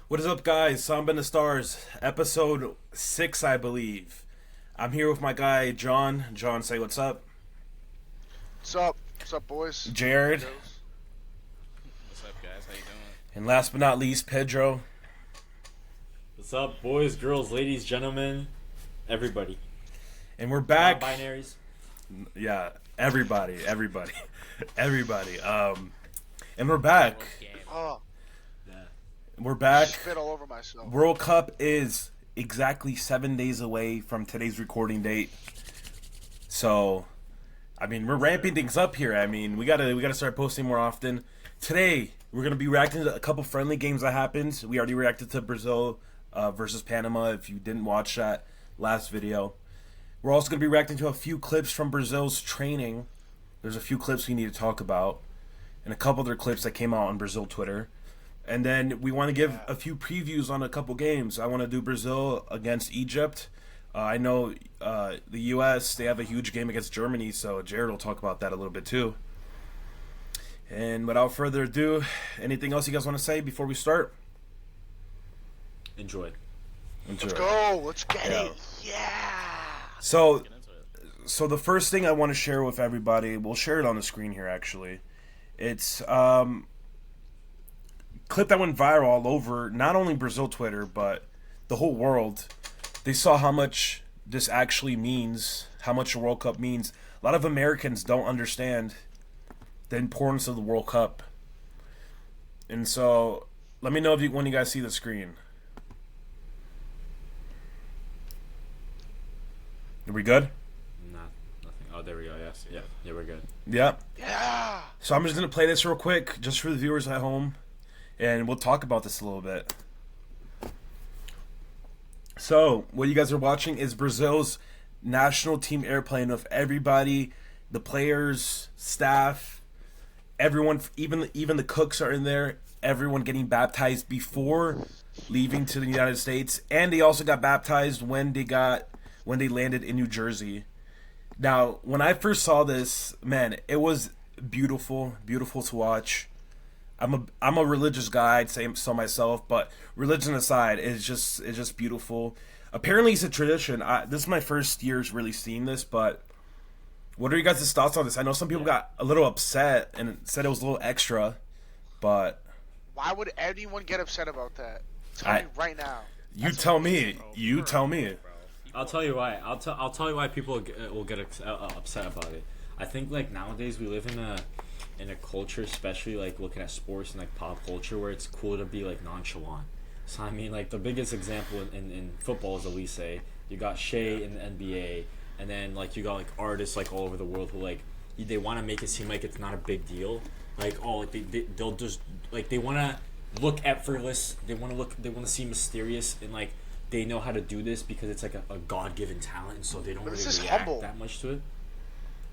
What is up, guys? Samba and the Stars, episode 6, I believe. I'm here with my guy, John. John, say what's up. What's up? What's up, boys? Jared. What's up, guys? How you doing? And last but not least, Pedro. What's up, boys, girls, ladies, gentlemen, everybody? And we're back. Non-binaries. Yeah, everybody. Everybody. And we're back. Oh, We're back. spit all over myself. World Cup is exactly 7 days away from today's recording date. So, I mean, we're ramping things up here. I mean, we gotta start posting more often. Today, we're gonna be reacting to a couple friendly games that happened. We already reacted to Brazil versus Panama. If you didn't watch that last video, we're also gonna be reacting to a few clips from Brazil's training. There's a few clips we need to talk about, and a couple other clips that came out on Brazil Twitter. And then we want to give a few previews on a couple games. I want to do Brazil against Egypt. I know the U.S., they have a huge game against Germany, so Jared will talk about that a little bit too. And without further ado, anything else you guys want to say before we start? Enjoy. Let's go. Let's get Yeah. it. Yeah. So, Get into it. so the first thing I want to share with everybody, we'll share it on the screen here actually. It's clip that went viral all over, not only Brazil Twitter, but the whole world. They saw how much this actually means, how much the World Cup means. A lot of Americans don't understand the importance of the World Cup. And so, let me know when you guys see the screen. Are we good? Nah, nothing. Oh, there we go. Yes. Yeah, we're good. Yeah. Yeah. So I'm just going to play this real quick, just for the viewers at home, and we'll talk about this a little bit. So, what you guys are watching is Brazil's national team airplane with everybody, the players, staff, everyone, even the cooks are in there, everyone getting baptized before leaving to the United States, and they also got baptized when they landed in New Jersey. Now, when I first saw this, man, it was beautiful to watch. I'm a religious guy, I'd say so myself, but religion aside, it's just beautiful. Apparently, it's a tradition. This is my first year really seeing this, but what are you guys' thoughts on this? I know some people got a little upset and said it was a little extra, but Why would anyone get upset about that? Tell me right now. you tell me. You tell me. I'll tell you why. I'll tell you why people will get upset about it. I think like nowadays we live in a culture, especially like looking at sports and like pop culture, where it's cool to be like nonchalant. So I mean, like the biggest example in football is Elise. You got Shea in the NBA, and then like you got like artists like all over the world who like they want to make it seem like it's not a big deal. Like like they'll just like they want to look effortless. They want to seem mysterious, and like they know how to do this because it's like a God-given talent, and so they don't But really this is react humble. that much to it.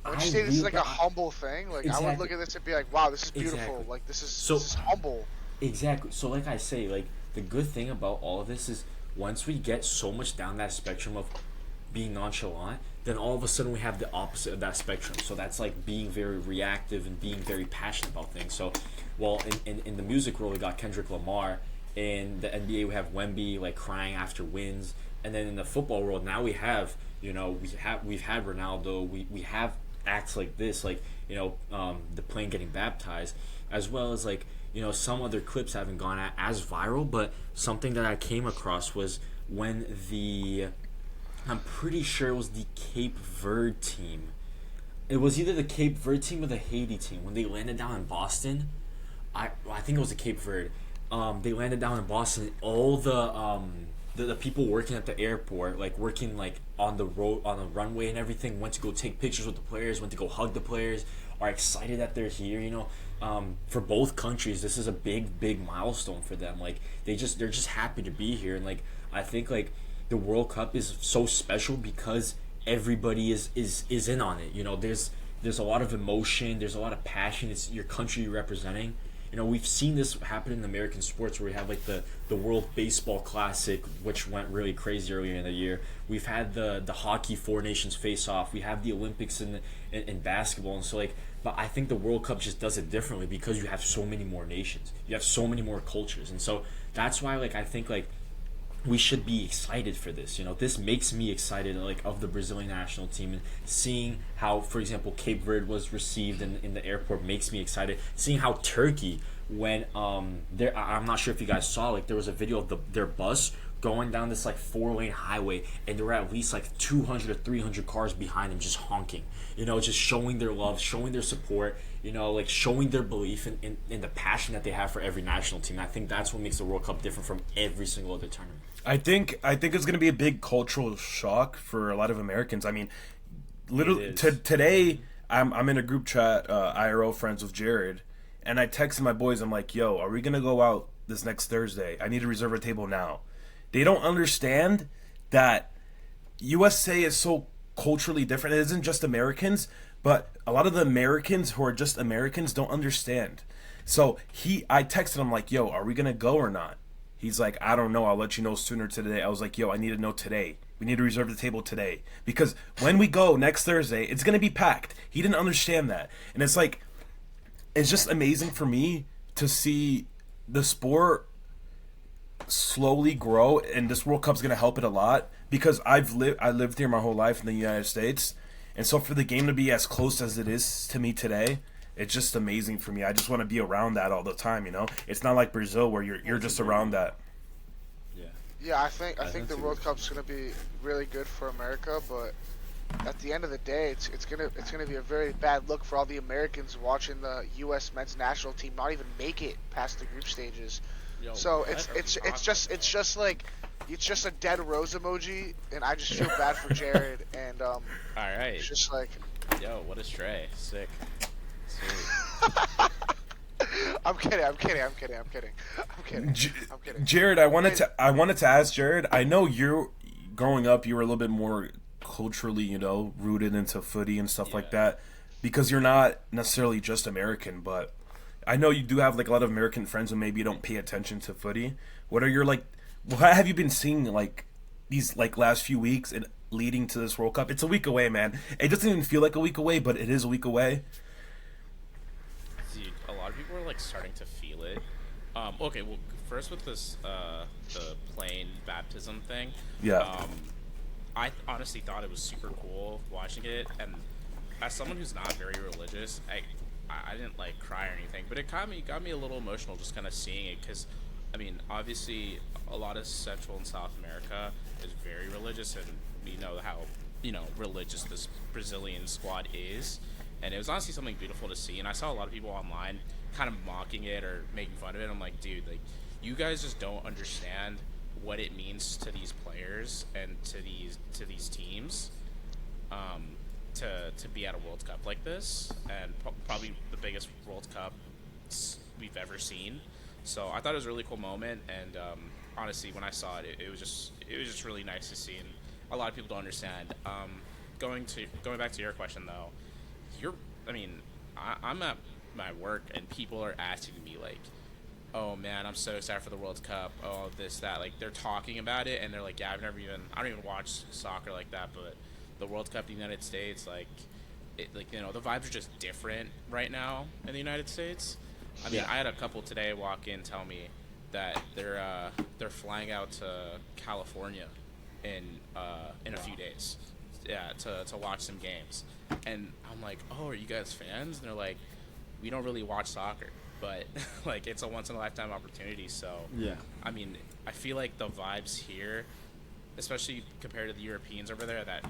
Would you say this is like a humble thing? Like I would Exactly. look at this and be like, "Wow, this is beautiful. Exactly. Like this So- is humble." Exactly. So like I say, like the good thing about all of this is once we get so much down that spectrum of being nonchalant, then all of a sudden we have the opposite of that spectrum. So that's like being very reactive and being very passionate about things. So, well, in the music world, we got Kendrick Lamar. In the NBA, we have Wemby like crying after wins. And then in the football world, now we've had Ronaldo. We have acts like this, like the plane getting baptized, as well as like some other clips haven't gone as viral. But something that I came across was when I'm pretty sure it was the Cape Verde team. It was either the Cape Verde team or the Haiti team when they landed down in Boston. I think it was the Cape Verde. They landed down in Boston. All the people working at the airport, like working like on the road, on the runway and everything, went to go take pictures with the players, went to go hug the players, are excited that they're here. For both countries, this is a big milestone for them. Like they're just happy to be here, and like I think like the World Cup is so special because everybody is in on it. There's a lot of emotion, there's a lot of passion. It's your country you're representing. We've seen this happen in American sports where we have like the World Baseball Classic, which went really crazy earlier in the year. We've had the hockey Four Nations face-off. We have the Olympics in basketball, and so like But I think the World Cup just does it differently because you have so many more nations, you have so many more cultures, and so that's why like I think like we should be excited for this. This makes me excited, like of the Brazilian national team, and seeing how, for example, Cape Verde was received in the airport makes me excited. Seeing how Turkey, when there, I'm not sure if you guys saw, like there was a video of their bus going down this like 4-lane highway, and there were at least like 200 or 300 cars behind them just honking. Just showing their love, showing their support. Like showing their belief in the passion that they have for every national team. I think that's what makes the World Cup different from every single other tournament. I think it's going to be a big cultural shock for a lot of Americans. I mean, literally today I'm in a group chat, IRL friends with Jared, and I texted my boys. I'm like, "Yo, are we going to go out this next Thursday? I need to reserve a table now." They don't understand that USA is so culturally different. It isn't just Americans, but a lot of the Americans who are just Americans don't understand. So I texted him like, "Yo, are we going to go or not?" He's like, "I don't know. I'll let you know sooner today." I was like, "Yo, I need to know today. We need to reserve the table today. Because when we go next Thursday, it's going to be packed." He didn't understand that. And it's like, it's just amazing for me to see the sport slowly grow, and this World Cup's going to help it a lot. Because I lived here my whole life in the United States. And so for the game to be as close as it is to me today, it's just amazing for me. I just want to be around that all the time, It's not like Brazil where you're just around that. Yeah, I think the World Cup's gonna be really good for America, but at the end of the day, it's gonna be a very bad look for all the Americans watching the U.S. men's national team not even make it past the group stages. So it's just a dead rose emoji, and I just feel bad for Jared. And All right. it's just like, Yo, what a stray. Sick. I'm kidding. Jared, I wanted to ask Jared. I know you're growing up. You were a little bit more culturally, rooted into footy and stuff like that, because you're not necessarily just American. But I know you do have like a lot of American friends who maybe don't pay attention to footy. What have you been seeing like these like last few weeks and leading to this World Cup? It's a week away, man. It doesn't even feel like a week away, but it is a week away. Dude, a lot of people are like starting to feel it. Okay, well, first with this the plane baptism thing. Yeah. I honestly thought it was super cool watching it, and as someone who's not very religious, I didn't like cry or anything, but it got me a little emotional just kind of seeing it, because I mean, obviously a lot of Central and South America is very religious, and we know how religious this Brazilian squad is. And it was honestly something beautiful to see, and I saw a lot of people online kind of mocking it or making fun of it. I'm like, dude, like, you guys just don't understand what it means to these players and to these teams, to be at a World Cup like this, and probably the biggest World Cup we've ever seen. So I thought it was a really cool moment, and honestly, when I saw it, it was just really nice to see, and a lot of people don't understand. Going back to your question though. I'm at my work and people are asking me like, "Oh man, I'm so excited for the World Cup. Oh, this, that." Like, they're talking about it and they're like, "Yeah, I don't even watch soccer like that, but the World Cup in the United States, the vibes are just different right now in the United States." I mean, I had a couple today walk in tell me that they're flying out to California in a few days, to watch some games. And I'm like, "Oh, are you guys fans?" And they're like, "We don't really watch soccer, but like, it's a once in a lifetime opportunity." So yeah, I mean, I feel like the vibes here, especially compared to the Europeans over there, that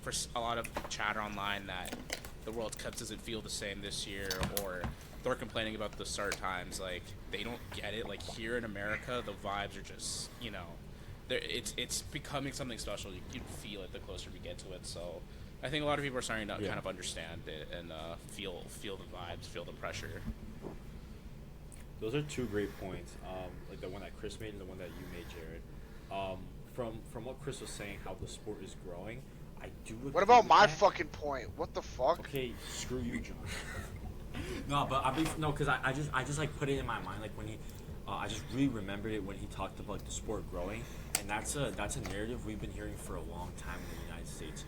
for a lot of chatter online that the World Cup doesn't feel the same this year, or they're complaining about the start times. Like, they don't get it. Like, here in America, the vibes are just it's becoming something special. You can feel it the closer we get to it. So I think a lot of people are starting to kind of understand it and feel the vibes, feel the pressure. Those are two great points. Like the one that Chris made and the one that you made, Jared. From what Chris was saying, how the sport is growing, I do agree. What about with my that. fucking point? What the fuck? Okay, screw you, John. No, but because I just like put it in my mind, like when he, I just really remembered it when he talked about the sport growing, and that's a narrative we've been hearing for a long time in the United States.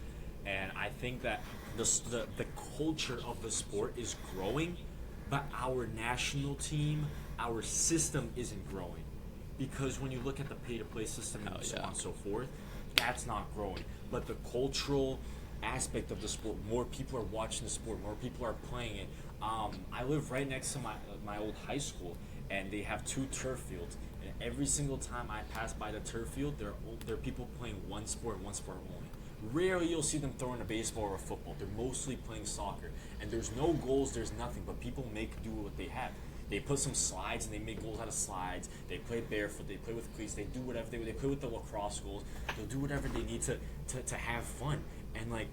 and I think that the culture of the sport is growing, but our national team, our system isn't growing, because when you look at the pay-to-play system and so on and so forth, that's not growing. But the cultural aspect of the sport, more people are watching the sport, more people are playing it. I live right next to my old high school, and they have 2 turf fields. And every single time I pass by the turf field, there are people playing one sport only. Rarely you'll see them throwing a baseball or a football. They're mostly playing soccer, and there's no goals, there's nothing, but people make do what they have. They put some slides and they make goals out of slides. They play barefoot. They play with cleats. They do whatever they play with the lacrosse goals. They'll do whatever they need to have fun. And like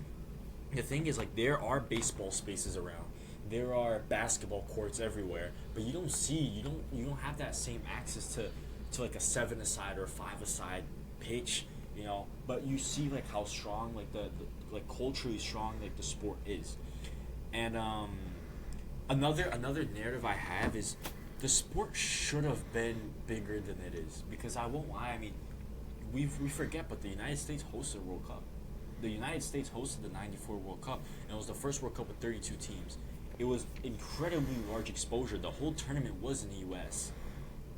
the thing is, like, there are baseball spaces around. There are basketball courts everywhere, but you don't have that same access to like a 7-a-side or a 5-a-side pitch, you know. But you see like how strong, like the like culturally strong, like the sport is. And another narrative I have is the sport should have been bigger than it is, because I won't lie, I mean, we forget, but the United States hosted a World Cup. The United States hosted the '94 World Cup, and it was the first World Cup with 32 teams. It was incredibly large exposure. The whole tournament was in the U.S.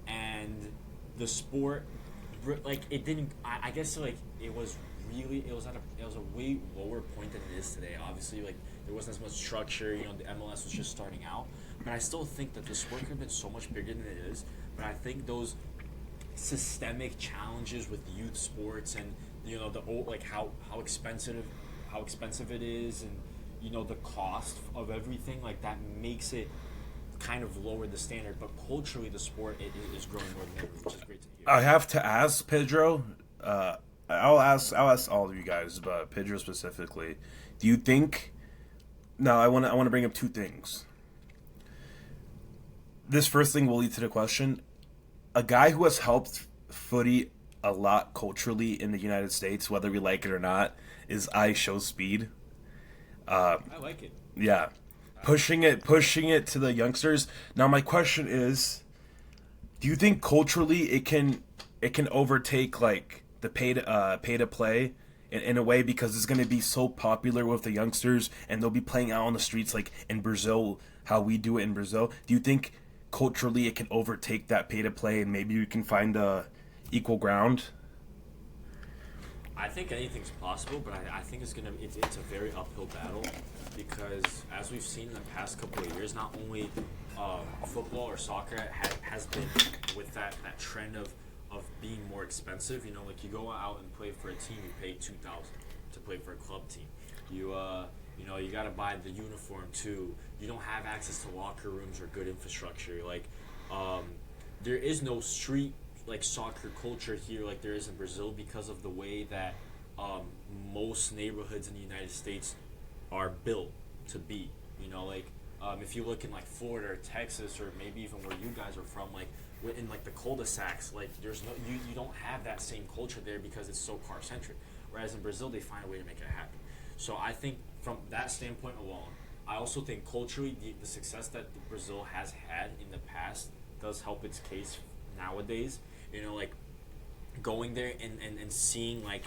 and the sport, like, it didn't. I guess like it was a way lower point than it is today. Obviously, like, there wasn't as much structure. You know, the MLS was just starting out, but I still think that the sport could have been so much bigger than it is. But I think those systemic challenges with youth sports, and you know, the old, like how expensive it is, and you know, the cost of everything, like, that makes it kind of lower the standard. But culturally, the sport it is growing more than ever, which is great to hear. I have to ask Pedro. I'll ask all of you guys, but Pedro specifically. Do you think? Now, I want to bring up 2 things. This first thing will lead to the question. A guy who has helped footy a lot culturally in the United States, whether we like it or not, is I Show Speed. I like it. Yeah, pushing it to the youngsters. Now, my question is, do you think culturally it can overtake like the pay to play in a way, because it's going to be so popular with the youngsters, and they'll be playing out on the streets like in Brazil, how we do it in Brazil? Do you think culturally it can overtake that pay to play, and maybe we can find a equal ground? I think anything's possible, but I think it's a very uphill battle, because as we've seen in the past couple of years, not only football or soccer has been with that trend of being more expensive. You know, like, you go out and play for a team, you pay $2,000 to play for a club team. You know, you gotta buy the uniform too. You don't have access to locker rooms or good infrastructure. Like, there is no street like soccer culture here like there is in Brazil, because of the way that most neighborhoods in the United States are built to be. You know, like, if you look in like Florida or Texas, or maybe even where you guys are from, like in like the cul-de-sacs, like there's no you don't have that same culture there, because it's so car centric. Whereas in Brazil, they find a way to make it happen. So I think from that standpoint alone, I also think culturally the success that Brazil has had in the past does help its case nowadays. You know, like, going there and seeing, like,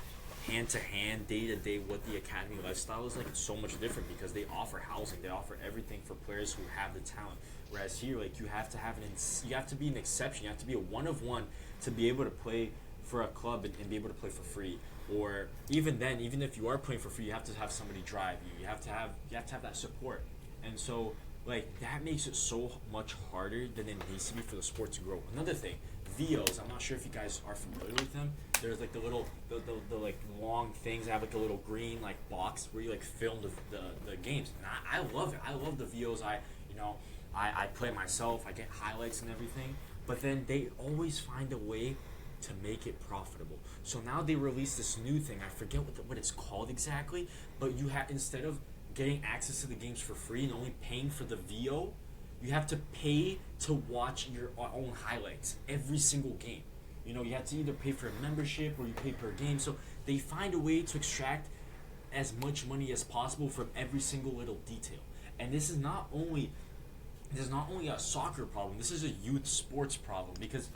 hand to hand, day to day, what the academy lifestyle is like, it's so much different, because they offer housing, they offer everything for players who have the talent. Whereas here, like, you have to be an exception, you have to be a one of one to be able to play for a club and be able to play for free. Or even then, even if you are playing for free, you have to have somebody drive you. You have to have that support. And so, like, that makes it so much harder than it needs to be for the sport to grow. Another thing, VOs. I'm not sure if you guys are familiar with them. There's like the like long things that have like a little green like box where you like film the games. And I love it. I love the VOs. I play myself. I get highlights and everything. But then they always find a way to make it profitable. So now they release this new thing. I forget what it's called exactly. But you have, instead of getting access to the games for free and only paying for the VO, you have to pay to watch your own highlights every single game. You know, you have to either pay for a membership or you pay per game. So they find a way to extract as much money as possible from every single little detail. And this is not only a soccer problem. This is a youth sports problem, because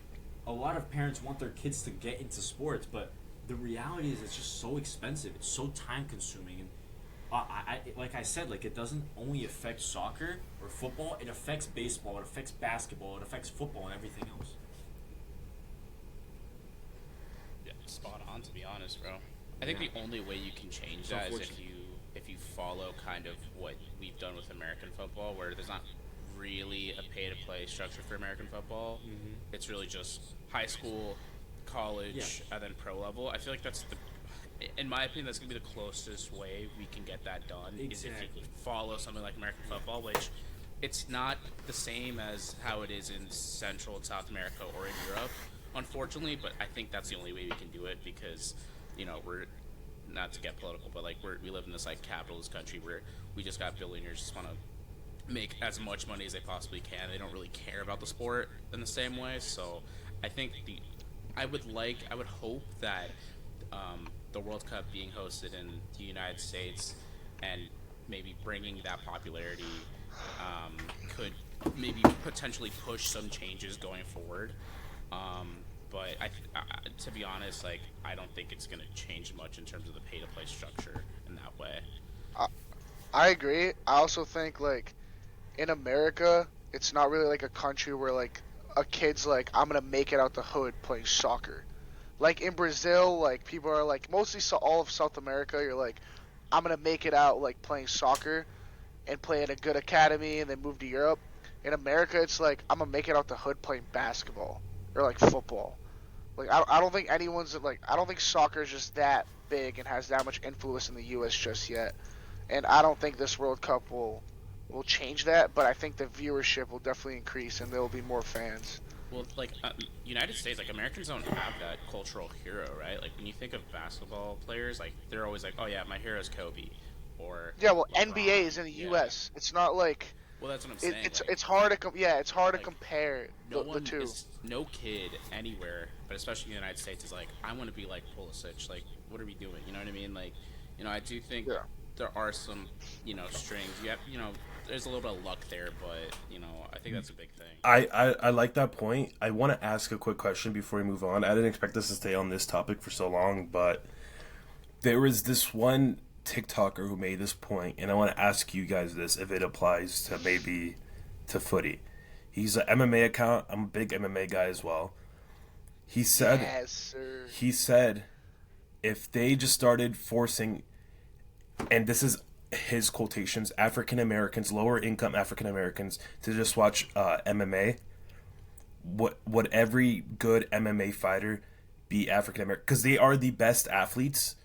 a lot of parents want their kids to get into sports, but the reality is it's just so expensive. It's so time consuming, and like I said, like it doesn't only affect soccer or football. It affects baseball. It affects basketball. It affects football and everything else. Yeah, spot on. To be honest, bro, I think the only way you can change that is if you follow kind of what we've done with American football, where there's not really a pay-to-play structure for American football. Mm-hmm. It's really just high school, college, and then pro level. I feel like that's in my opinion, that's gonna be the closest way we can get that done. Exactly. Is if you follow something like American football, which it's not the same as how it is in Central and South America or in Europe, unfortunately. But I think that's the only way we can do it because, we're not to get political, but like we live in this like capitalist country where we just got billionaires just want to make as much money as they possibly can. They don't really care about the sport in the same way. So I think I would hope that the World Cup being hosted in the United States and maybe bringing that popularity could maybe potentially push some changes going forward. But to be honest, like I don't think it's going to change much in terms of the pay-to-play structure in that way. I agree. I also think like in America, it's not really like a country where like a kid's like I'm gonna make it out the hood playing soccer. Like in Brazil, like people are like mostly all of South America. You're like I'm gonna make it out like playing soccer and play at a good academy and then move to Europe. In America, it's like I'm gonna make it out the hood playing basketball or like football. Like I don't think anyone's like I don't think soccer is just that big and has that much influence in the U.S. just yet. And I don't think this World Cup will change that, but I think the viewership will definitely increase and there will be more fans. Well, like United States, like Americans don't have that cultural hero, right? Like when you think of basketball players, like they're always like, "Oh yeah, my hero's Kobe," or yeah. Well, LeBron. NBA is in the U.S. It's not like well, that's what I'm saying. It's hard to it's hard like, to compare the two. No kid anywhere, but especially in the United States, is like, I want to be like Pulisic. Like, what are we doing? You know what I mean? Like, I do think there are some strings. You have there's a little bit of luck there, but I think that's a big thing. I like that point. I want to ask a quick question before we move on. I didn't expect us to stay on this topic for so long, but there was this one TikToker who made this point, and I want to ask you guys this if it applies to maybe to footy. He's an MMA account. I'm a big MMA guy as well. He said, yes, sir. He said, if they just started forcing, and this is his quotations, African Americans, lower income African Americans, to just watch MMA, would every good MMA fighter be African American? Because they are the best athletes.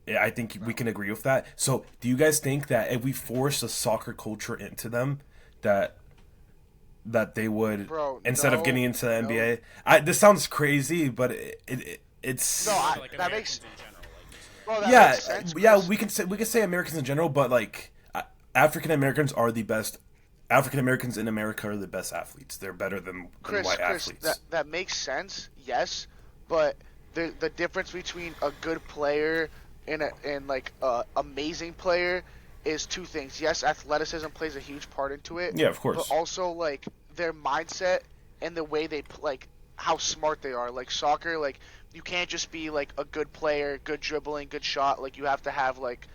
I think we can agree with that. So, do you guys think that if we force a soccer culture into them, that they would, instead of getting into the NBA? This sounds crazy, but it's like that makes. Well, yeah, makes sense, yeah. We can say Americans in general, but like African Americans are the best. African Americans in America are the best athletes. They're better than white athletes. That makes sense. Yes, but the difference between a good player and like a amazing player is two things. Yes, athleticism plays a huge part into it. Yeah, of course. But also like their mindset and the way they like how smart they are. Like soccer, like you can't just be like a good player, good dribbling, good shot. Like you have to have like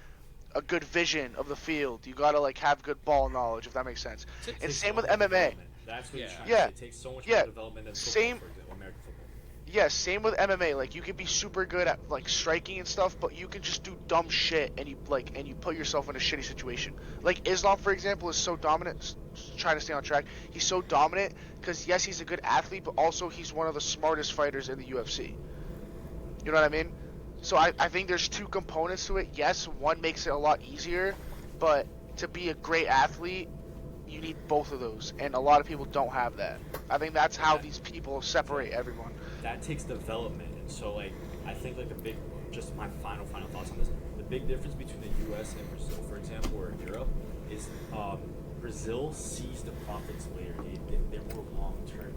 a good vision of the field. You gotta like have good ball knowledge, if that makes sense. And same with MMA. That's what it takes so much more development than football, same. for example, American football. Yeah, same with MMA. Like you could be super good at like striking and stuff, but you can just do dumb shit and you put yourself in a shitty situation. Like Islam, for example, is so dominant. Trying to stay on track, he's so dominant because yes, he's a good athlete, but also he's one of the smartest fighters in the UFC. You know what I mean? So I think there's two components to it. Yes, one makes it a lot easier, but to be a great athlete, you need both of those, and a lot of people don't have that. I think that's how these people separate everyone. That takes development, and so like I think like the big, just my final thoughts on this. The big difference between the U.S. and Brazil, for example, or Europe, is Brazil sees the profits later. They're more long term,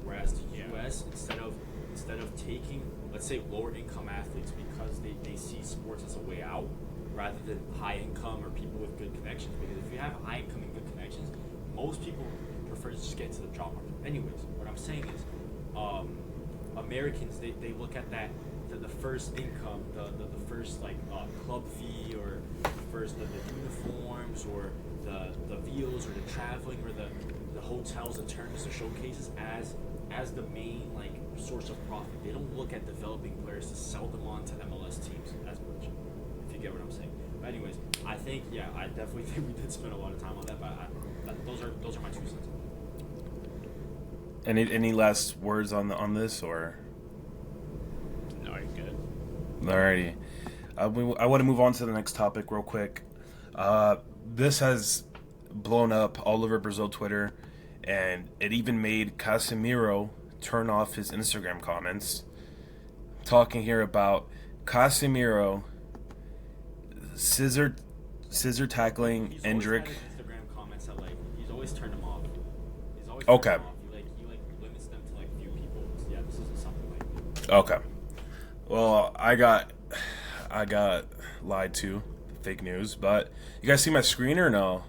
whereas the U.S. instead of taking, let's say, lower income athletes because they see sports as a way out rather than high income or people with good connections. Because if you have high income and good connections, most people prefer to just get into the job market. Anyways, what I'm saying is, Americans they look at that the first income, the first like club fee, or first the uniforms, or the meals, or the traveling, or the hotels, the tournaments, the showcases as the main like source of profit. They don't look at developing players to sell them on to MLS teams as much. If you get what I'm saying. But anyways, I think I definitely think we did spend a lot of time on that. But those are my 2 cents. Any last words on this or? No, you're good. Alrighty. I want to move on to the next topic real quick. This has blown up all over Brazil Twitter, and it even made Casemiro turn off his Instagram comments. Talking here about Casemiro scissor tackling He's Endrick. always had his Instagram comments that like he's always turned them off. He's always Okay. turned them off. He limits them to like few people. Yeah, this isn't something like. Okay. Well, I got lied to. Fake news. But you guys see my screen or no?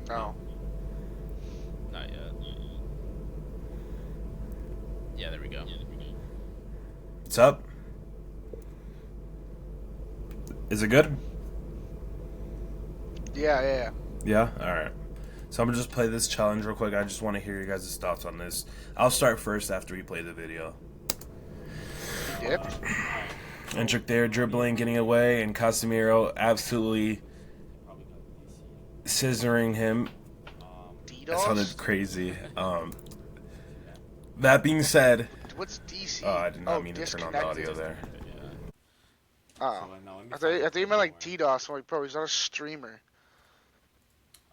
No. Not yet. Yeah, there we go. What's up? Is it good? Yeah. Yeah? Alright. So I'm going to just play this challenge real quick. I just want to hear your guys' thoughts on this. I'll start first after we play the video. Yep. Endrick there dribbling, getting away, and Casemiro absolutely scissoring him. That sounded DDoS? crazy. That being said, What's DC? I did not mean to turn on the audio disconnected. there. Oh. So, no, let me I find thought you it. meant like DDoS. I'm like, bro, he's not a streamer.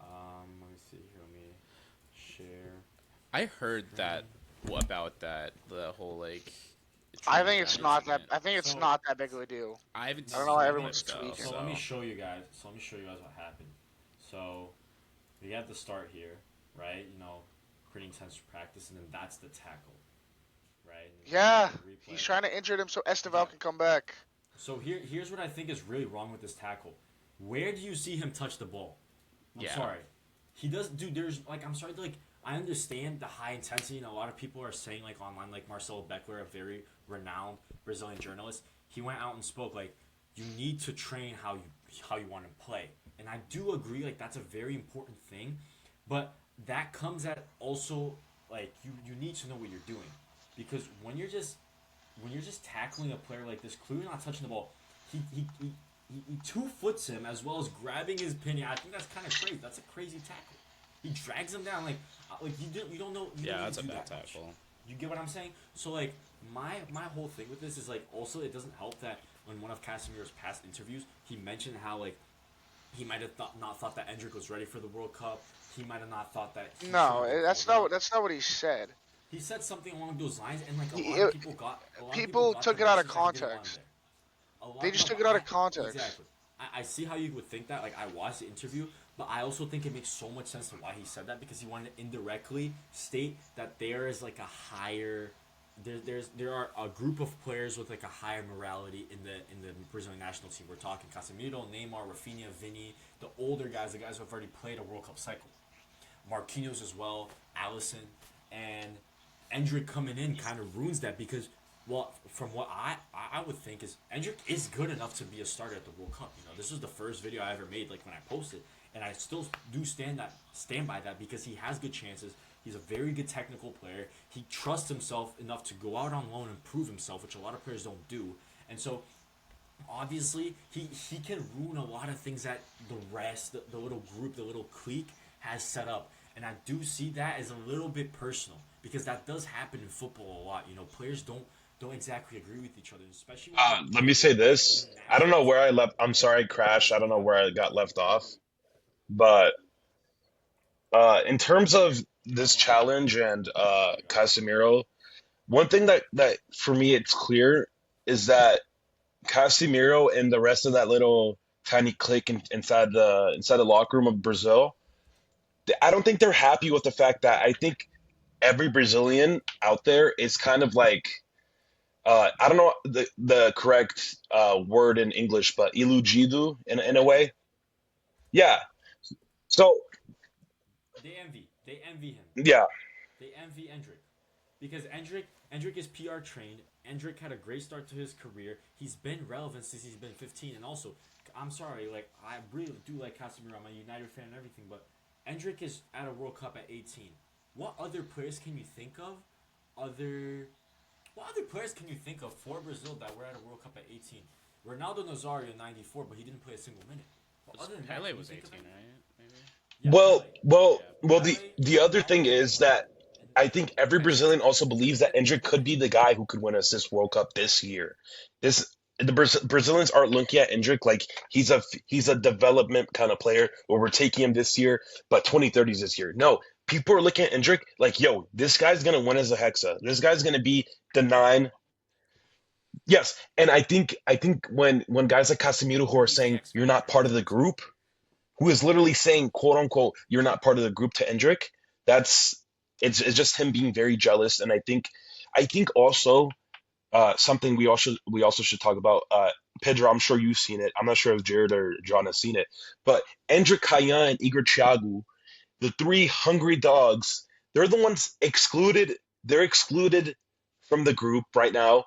Let me see here. Let me share. I heard that about that the whole like. I think it's not that. incident. I think it's So- not that big of a deal. I haven't. I don't know why seen everyone's it, though, tweaking. So so- let me show you guys. What happened. So we have the start here, right? Creating sense for practice, and then that's the tackle, right? And Yeah, the replay. he's trying to injure him so Esteval can come back. So here's what I think is really wrong with this tackle. Where do you see him touch the ball? I'm Yeah. sorry. He does, dude. There's like, I'm sorry. Like, I understand the high intensity, and a lot of people are saying like online, like Marcelo Beckler, a very renowned Brazilian journalist. He went out and spoke like, you need to train how you want to play, and I do agree. Like, that's a very important thing, but that comes at also like you need to know what you're doing, because when you're just tackling a player like this, clearly not touching the ball, he 2-foots him as well as grabbing his pin. I think that's kind of crazy. That's a crazy tackle. He drags him down like you don't know. Yeah, don't that's a do bad that much. tackle. You get what I'm saying? So like my whole thing with this is like, also it doesn't help that in one of Casemiro's past interviews he mentioned how like he might have not thought that Endrick was ready for the World Cup. He might have not thought that. No, that's not what he said. He said something along those lines, and like He- a lot of people got. people got took the it out of message that he didn't want him context. there. They just took it out of I- context. Exactly. I see how you would think that. Like, I watched the interview, but I also think it makes so much sense to why he said that, because he wanted to indirectly state that there is like a higher. There are a group of players with like a higher morality in the Brazilian national team. We're talking Casemiro, Neymar, Rafinha, Vini, the older guys, the guys who have already played a World Cup cycle. Marquinhos as well, Allison, and Endrick coming in kind of ruins that, because, well, from what I would think is Endrick is good enough to be a starter at the World Cup. This was the first video I ever made, like when I posted, and I still do stand by that, because he has good chances. He's a very good technical player. He trusts himself enough to go out on loan and prove himself, which a lot of players don't do. And so, obviously, he can ruin a lot of things that the rest, the little group, the little clique has set up. And I do see that as a little bit personal, because that does happen in football a lot. Players don't exactly agree with each other, especially when Let me say this. I don't know where I left. I'm sorry, I crashed. I don't know where I got left off. But in terms of this challenge and Casemiro, one thing that for me it's clear is that Casemiro and the rest of that little tiny clique inside the locker room of Brazil, I don't think they're happy with the fact that I think every Brazilian out there is kind of like I don't know the correct word in English, but iludido in a way. Yeah. So they envy him. yeah, They envy Endrick, because Endrick Endrick is PR trained. Endrick had a great start to his career. He's been relevant since he's been 15, and also, I'm sorry, like I really do like Casemiro. I'm a United fan and everything, but Endrick is at a World Cup at 18. What other players can you think of? What other players can you think of for Brazil that were at a World Cup at 18? Ronaldo Nazario in '94, but he didn't play a single minute. But other than that, Pele can you was think of 18, any? right? Maybe. Yeah, Well, Pele. well, Yeah. well. The Pele, the other thing Ronaldo, is that and I think every I think Brazilian also believes that Endrick but could be the guy who could win us this World Cup this year. This the Brazilians aren't looking at Endrick like he's a development kind of player where we're taking him this year, but 2030 is this year. No, people are looking at Endrick like, yo, this guy's gonna win as a hexa. This guy's gonna be the nine. Yes, and I think when guys like Casemiro who are he's the saying X you're factor not in part that of the sense. group, who is literally saying quote unquote you're not part of the group to Endrick, that's it's just him being very jealous. And I think also something we also should talk about. Pedro, I'm sure you've seen it. I'm not sure if Jared or John has seen it, but Endrick, Kaya, and Igor Thiago, the three hungry dogs, they're the ones excluded. They're excluded from the group right now.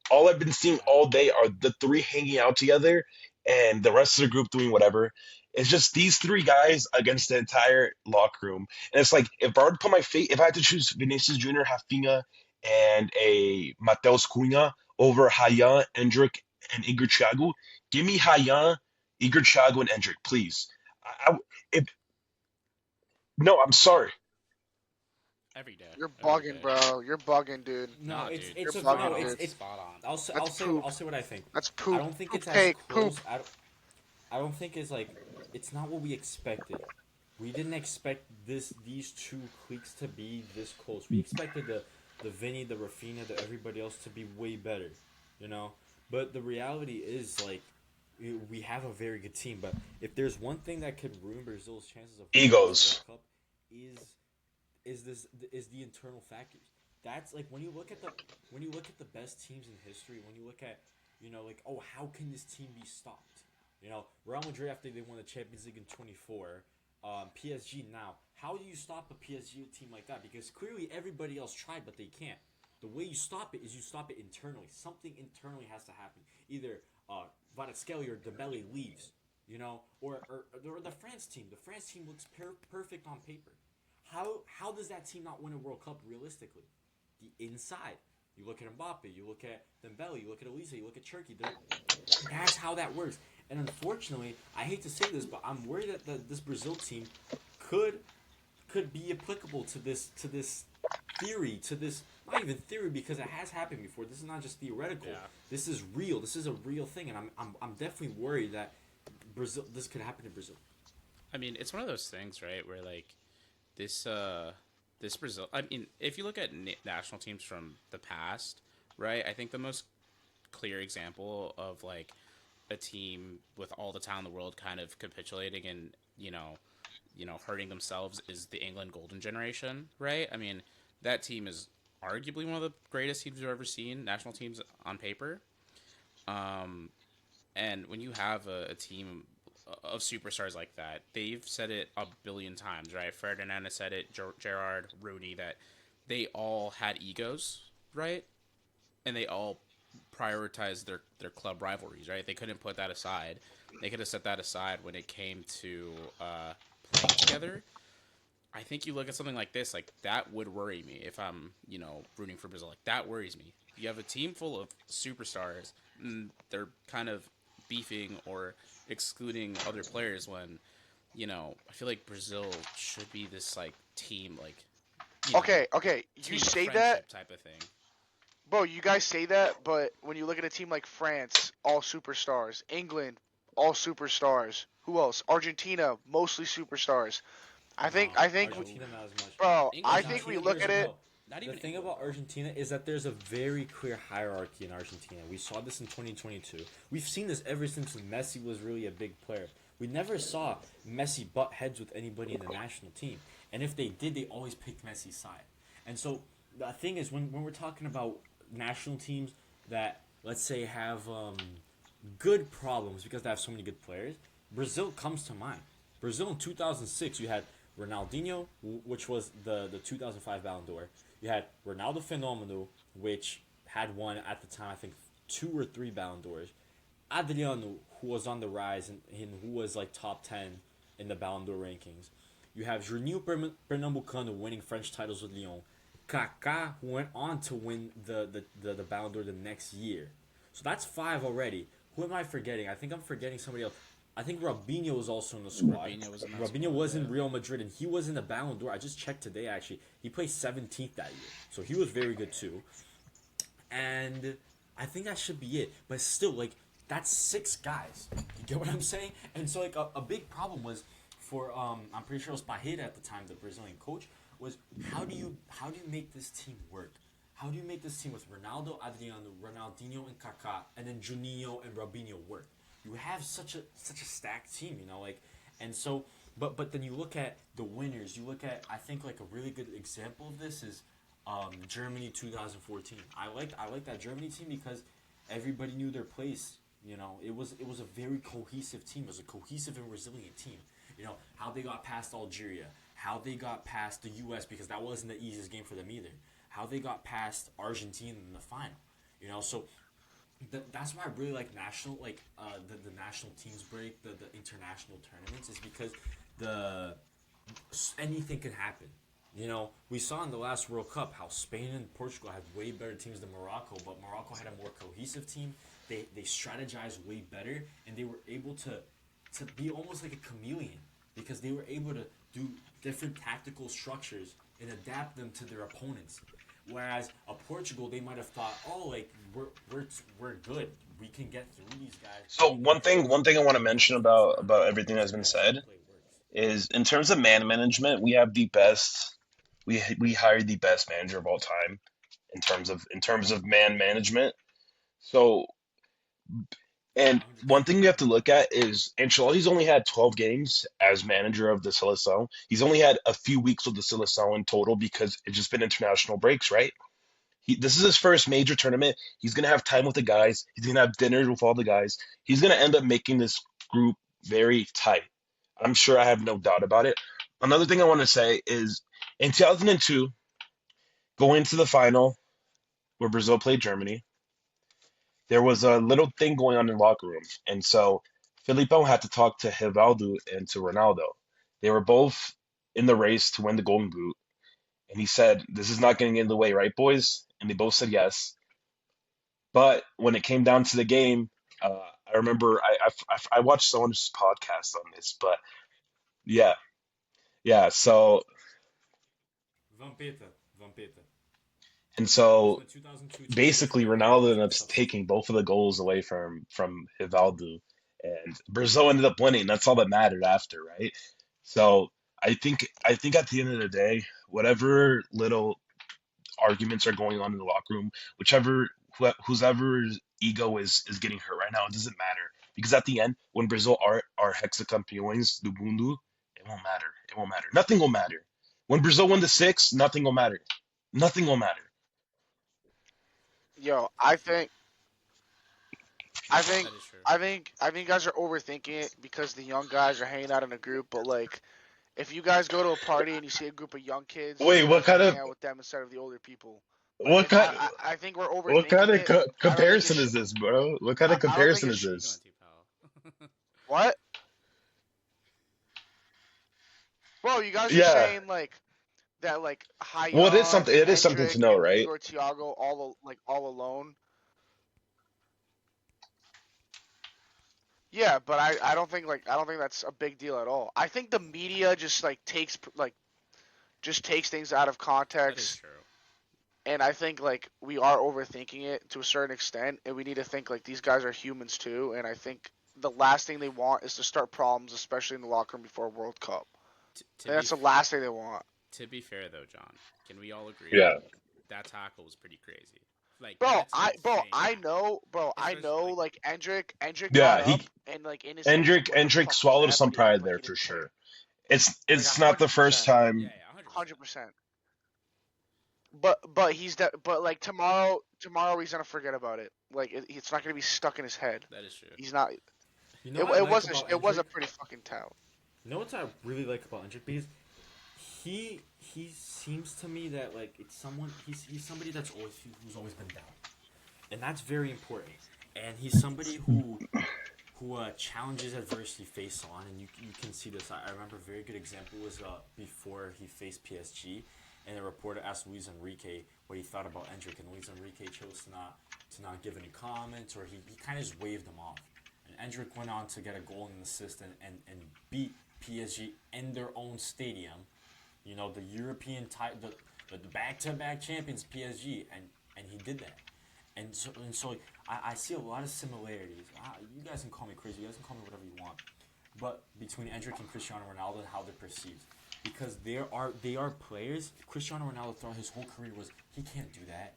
All I've been seeing yeah, all day are the three hanging out together and the rest of the group doing whatever. It's just these three guys against the entire locker room. And it's like if I were to put my fate, if I had to choose Vinicius Jr., Rafinha, and a Mateus Cunha over Haya, Endrick, and Igor Thiago, give me Haya, Igor Thiago, and Endrick, please. If no, I'm sorry. Every day. You're Every bugging, day. bro. You're bugging, dude. no, Nah, it's dude. You're it's a Spot no, bugging, on. dude. it's Spot on. I'll That's say poop. I'll say what I think. That's I poop. don't think Poop it's as take. Poop. close. I don't think it's like it's not what we expected. We didn't expect these two cliques to be this close. We expected the Vinny, the Rafinha, the everybody else to be way better, you know. But the reality is like we have a very good team. But if there's one thing that could ruin Brazil's chances of winning this World Egos. Cup, is is the internal factors. That's like when you look at the best teams in history. When you look at like oh how can this team be stopped? Real Madrid after they won the Champions League in 24, PSG now. How do you stop a PSG team like that? Because clearly everybody else tried, but they can't. The way you stop it is you stop it internally. Something internally has to happen. Either Kvaratskhelia or Dembele leaves, or the France team. The France team looks perfect on paper. How does that team not win a World Cup realistically? The inside. You look at Mbappe, you look at Dembele, you look at Elisa, you look at Turkey. That's how that works. And unfortunately, I hate to say this, but I'm worried that this Brazil team could be applicable to this theory, to this not even theory because it has happened before. This is not just theoretical. Yeah. This is real. This is a real thing, and I'm definitely worried that Brazil this could happen to Brazil. I mean, it's one of those things, right? Where like this this Brazil. I mean, if you look at national teams from the past, right? I think the most clear example of like a team with all the talent in the world kind of capitulating and hurting themselves is the England Golden Generation, right? I mean, that team is arguably one of the greatest teams we've ever seen, national teams on paper. And when you have a team of superstars like that, they've said it a billion times, right? Ferdinand has said it, Gerrard, Rooney, that they all had egos, right? And they all prioritized their club rivalries, right? They couldn't put that aside. They could have set that aside when it came to playing together. I think you look at something like this, like that would worry me if I'm, rooting for Brazil. Like that worries me. You have a team full of superstars, and they're kind of beefing or excluding other players when, I feel like Brazil should be this like team, like, Okay. You team of say that, friendship type of thing. bro. You guys say that, but when you look at a team like France, all superstars. England, all superstars. Who else? Argentina, mostly superstars. I think. No, I think. Argentina not as much. Bro, I England's not think we even Argentina, look there's at England. it. no. Not The even thing England, about bro. Argentina is that there's a very clear hierarchy in Argentina. We saw this in 2022. We've seen this ever since Messi was really a big player. We never saw Messi butt heads with anybody in the national team. And if they did, they always picked Messi's side. And so the thing is, when we're talking about national teams that, let's say, have good problems because they have so many good players, Brazil comes to mind. Brazil in 2006, you had Ronaldinho, which was the 2005 Ballon d'Or. You had Ronaldo Fenomeno, which had won at the time, I think, 2 or 3 Ballon d'Ors. Adriano, who was on the rise and who was like top 10 in the Ballon d'Or rankings. You have Juninho Pernambucano winning French titles with Lyon. Kaká, who went on to win the Ballon d'Or the next year. So that's 5 already. Who am I forgetting? I think I'm forgetting somebody else. I think Robinho was also in the squad. Robinho was in Real Madrid, and he was in the Ballon d'Or. I just checked today, actually. He placed 17th that year. So he was very good, too. And I think that should be it. But still, like, that's 6 guys. You get what I'm saying? And so, like, a big problem was for, I'm pretty sure it was Pajeda at the time, the Brazilian coach, was how do you make this team work? How do you make this team with Ronaldo, Adriano, Ronaldinho, and Kaká, and then Juninho and Robinho work? You have such a stacked team, you know, like, and so, but then you look at the winners. You look at, I think, like, a really good example of this is Germany 2014. I like that Germany team because everybody knew their place. You know, it was a very cohesive team. It was a cohesive and resilient team. You know, how they got past Algeria, how they got past the U.S. because that wasn't the easiest game for them either. How they got past Argentina in the final. You know, so that's why I really like national, like the national teams break, the international tournaments, is because anything can happen. You know, we saw in the last World Cup how Spain and Portugal had way better teams than Morocco, but Morocco had a more cohesive team. They strategized way better, and they were able to be almost like a chameleon because they were able to do different tactical structures and adapt them to their opponents. Whereas a Portugal, they might have thought, oh, like we're good, we can get through these guys. So one thing I want to mention about It's not. everything that's been That's how the said play works. is in terms of man management, we have the best. We hired the best manager of all time in terms of man management. So, Yeah, and one 100%. thing you have to look at is Ancelotti's only had 12 games as manager of the Seleção. He's only had a few weeks with the Seleção in total because it's just been international breaks, right? This is his first major tournament. He's gonna have time with the guys. He's gonna have dinners with all the guys. He's gonna end up making this group very tight. I'm sure, I have no doubt about it. Another thing I want to say is in 2002, going to the final where Brazil played Germany, there was a little thing going on in the locker room, and so Filippo had to talk to Rivaldo and to Ronaldo. They were both in the race to win the Golden Boot, and he said, "This is not getting in the way, right, boys?" And they both said yes. But when it came down to the game, I remember I watched someone's podcast on this, but yeah, yeah. So Vampeta. Vampeta. and It was so the 2002 team which basically went Ronaldo ended from up substitute. taking both of the goals away from Rivaldo, and Brazil ended up winning. That's all that mattered after, right? So I think at the end of the day, whatever little arguments are going on in the locker room, whoever's ego is getting hurt right now, it doesn't matter because at the end, when Brazil are hexacampeões do mundo, it won't matter. It won't matter. Nothing will matter. When Brazil win the six, nothing will matter. Nothing will matter. Yo, I think, That is true. I think guys are overthinking it because the young guys are hanging out in a group. But like, if you guys go to a party and you see a group of young kids, Wait, you guys want to hang out with them instead of the older people. Like, what kind I think we're what kind overthinking of it. I don't think it comparison should. is this, bro? What kind of I don't think comparison it is should. Where you going this? to, pal? What, bro? You guys are Yeah. saying like that, like Well, it is Hayam, something. It is something to Endrick, know, and right? Igor Thiago all alone. Yeah, but I don't think that's a big deal at all. I think the media just like just takes things out of That is context, true. and I think like we are overthinking it to a certain extent, and we need to think like these guys are humans too, and I think the last thing they want is to start problems, especially in the locker room before a World Cup. To And be that's the last thing they want. to be fair though, John, can we all agree Yeah. that tackle was pretty crazy? Like Bro, that's an insane tackle. I Especially know like like Endrick got Yeah. up He and like in his head he's like, Endrick what the Endrick fuck was swallowed that? some But pride but there he for didn't care. sure. It's Like it's not the first 100%. yeah, time. yeah, 100%. 100%. But like tomorrow he's gonna forget about it. Like it's not gonna be stuck in his head. That is true. He's not. You know It, what I it like was about it was a Endrick? pretty fucking tout. You know what I really like about Endrick? Because He seems to me that like it's someone he's somebody that's always who's always been down, and that's very important. And he's somebody who challenges adversity face on, and you can see this. I remember a very good example was before he faced PSG, and a reporter asked Luis Enrique what he thought about Endrick, and Luis Enrique chose to not give any comments, or he kind of just waved him off. And Endrick went on to get a goal and an assist and beat PSG in their own stadium. You know, the European the back-to-back champions PSG, and he did that. And so I see a lot of similarities. You guys can call me crazy. You guys can call me whatever you want. But between Endrick and Cristiano Ronaldo and how they're perceived, because they are players. Cristiano Ronaldo throughout his whole career was he can't do that.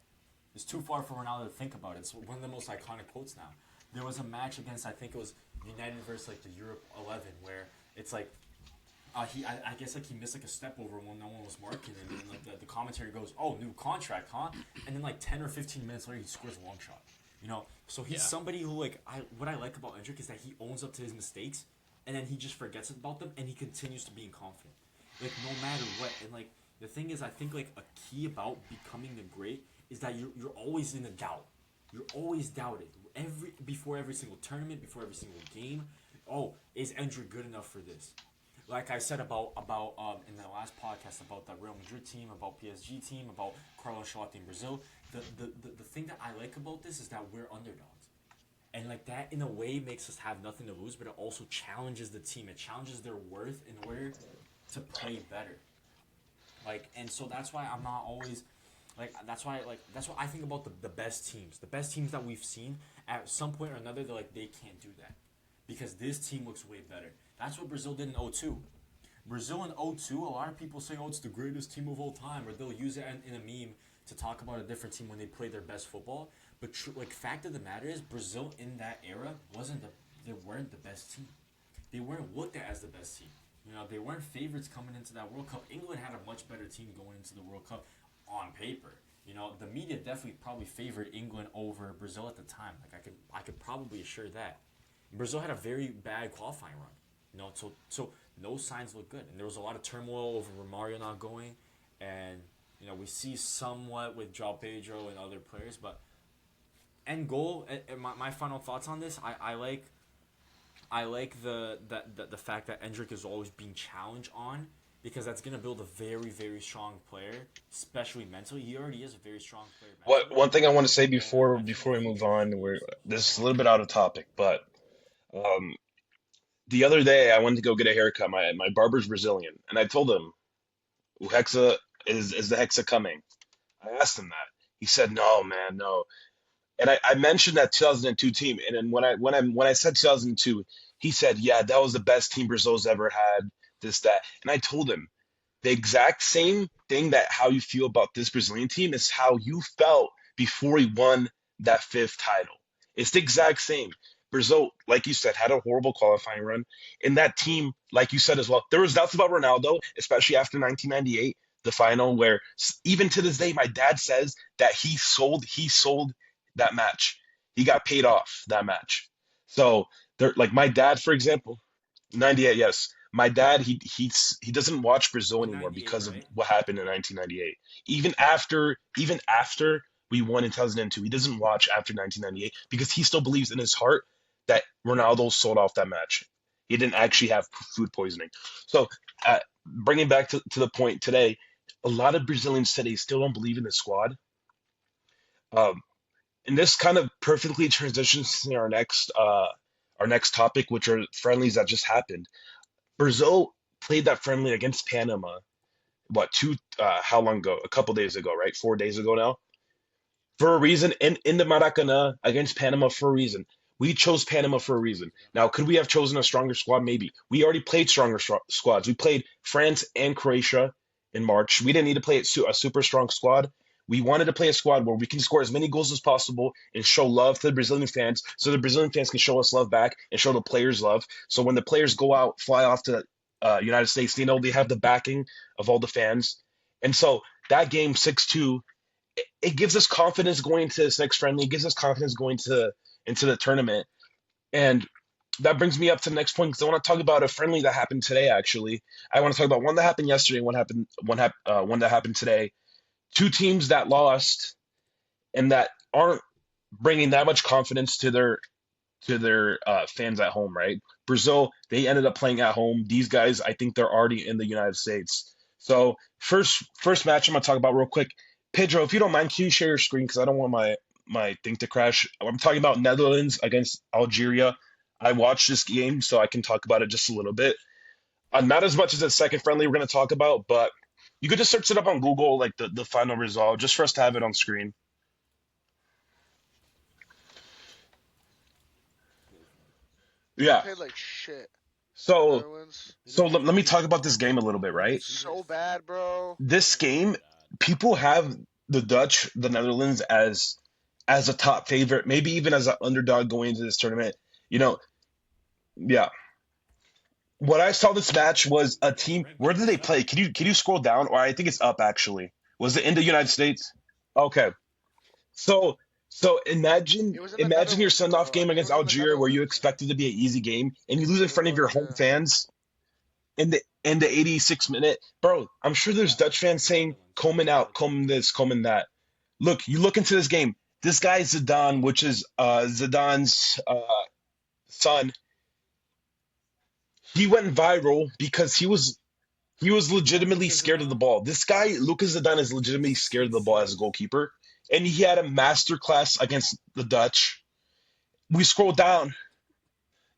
It's too far for Ronaldo to think about it. It's one of the most iconic quotes now. There was a match against I think it was United versus like the Europe 11 where it's like I guess like he missed like a step over when no one was marking him, and like the commentary goes, "Oh, new contract, huh?" And then like 10 or 15 minutes later, he scores a long shot. You know, so he's somebody who like what I like about Endrick is that he owns up to his mistakes, and then he just forgets about them, and he continues to be confident, like no matter what. And like the thing is, I think like a key about becoming a great is that you're always in a doubt. You're always doubted before every single tournament, before every single game. Oh, is Endrick good enough for this? Like I said about in the last podcast about the Real Madrid team, about PSG team, about Carlo Ancelotti in Brazil, the thing that I like about this is that we're underdogs. And like that in a way makes us have nothing to lose, but it also challenges the team. It challenges their worth in order to play better. Like, and so that's why I'm not always that's why I think about the best teams. The best teams that we've seen at some point or another, they're like they can't do that. Because this team looks way better. That's what Brazil did in 02. Brazil in 02, a lot of people say, oh, it's the greatest team of all time, or they'll use it in a meme to talk about a different team when they play their best football. But fact of the matter is, Brazil in that era they weren't the best team. They weren't looked at as the best team. You know, they weren't favorites coming into that World Cup. England had a much better team going into the World Cup on paper. You know, the media definitely probably favored England over Brazil at the time. Like I could probably assure that. Brazil had a very bad qualifying run, you know. So no signs look good, and there was a lot of turmoil over Romario not going, and you know we see somewhat with João Pedro and other players, but end goal. And my final thoughts on this, I like the fact that Endrick is always being challenged on because that's gonna build a very very strong player, especially mentally. He already is a very strong player. What one thing I want to say And before I think before we that's move very on, important. we're this is a little bit out of topic, but um, the other day I went to go get a haircut. My barber's Brazilian, and I told him, "O Hexa is the Hexa coming?" I asked him that. He said, "No, man, no." And I mentioned that 2002 team, and then when I said 2002, he said, "Yeah, that was the best team Brazil's ever had." This that, and I told him the exact same thing that how you feel about this Brazilian team is how you felt before he won that fifth title. It's the exact same. Brazil, like you said, had a horrible qualifying run. In that team, like you said as well, there was doubts about Ronaldo, especially after 1998, the final, where even to this day, my dad says that he sold that match. He got paid off that match. So there, like my dad, for example, 98, yes. My dad, he doesn't watch Brazil In anymore '98, because of right? what happened in 1998. Even after we won in 2002, he doesn't watch after 1998 because he still believes in his heart that Ronaldo sold off that match. He didn't actually have food poisoning. So, bringing back to the point today, a lot of Brazilians today still don't believe in the squad. Um, and this kind of perfectly transitions to our next topic, which are friendlies that just happened. Brazil played that friendly against Panama. What how long ago? A couple days ago, right? 4 days ago now. For a reason, in the Maracanã against Panama for a reason. We chose Panama for a reason. Now, could we have chosen a stronger squad? Maybe. We already played stronger squads. We played France and Croatia in March. We didn't need to play a super strong squad. We wanted to play a squad where we can score as many goals as possible and show love to the Brazilian fans so the Brazilian fans can show us love back and show the players love. So when the players go out, fly off to United States, they know they have the backing of all the fans. And so that game 6-2, it gives us confidence going into this next friendly. It gives us confidence going into the tournament. And that brings me up to the next point because I want to talk about a friendly that happened today. Actually, I want to talk about one that happened yesterday, one that happened today. Two teams that lost and that aren't bringing that much confidence to their fans at home. Right, Brazil, they ended up playing at home. These guys, I think they're already in the United States. So first match I'm gonna talk about real quick. Pedro, if you don't mind, can you share your screen because I don't want my thing to crash. I'm talking about Netherlands against Algeria. I watched this game, so I can talk about it just a little bit. Not as much as the second friendly we're going to talk about, but you could just search it up on Google, like the final result, just for us to have it on screen. They Yeah. played like shit. The So Netherlands. let me talk about this game a little bit, right? So bad, bro. This game, people have the Netherlands as a top favorite, maybe even as an underdog going into this tournament. You know, yeah. What I saw this match was a team. Where did they play? Can you scroll down? Or I think it's up actually. Was it in the United States? Okay. So so It was in the imagine your Netherlands, send off bro. I game think it against was in the Algeria where you Netherlands. expect it to be an easy game and you lose in It front of your was, home yeah. fans in the 86th minute. Bro, I'm sure there's Dutch fans saying Coleman out, Coleman this, Coleman that. Look, you look into this game. This guy Zidane, which is Zidane's son, he went viral because he was legitimately scared of the ball. This guy, Lucas Zidane, is legitimately scared of the ball as a goalkeeper, and he had a master class against the Dutch. We scroll down.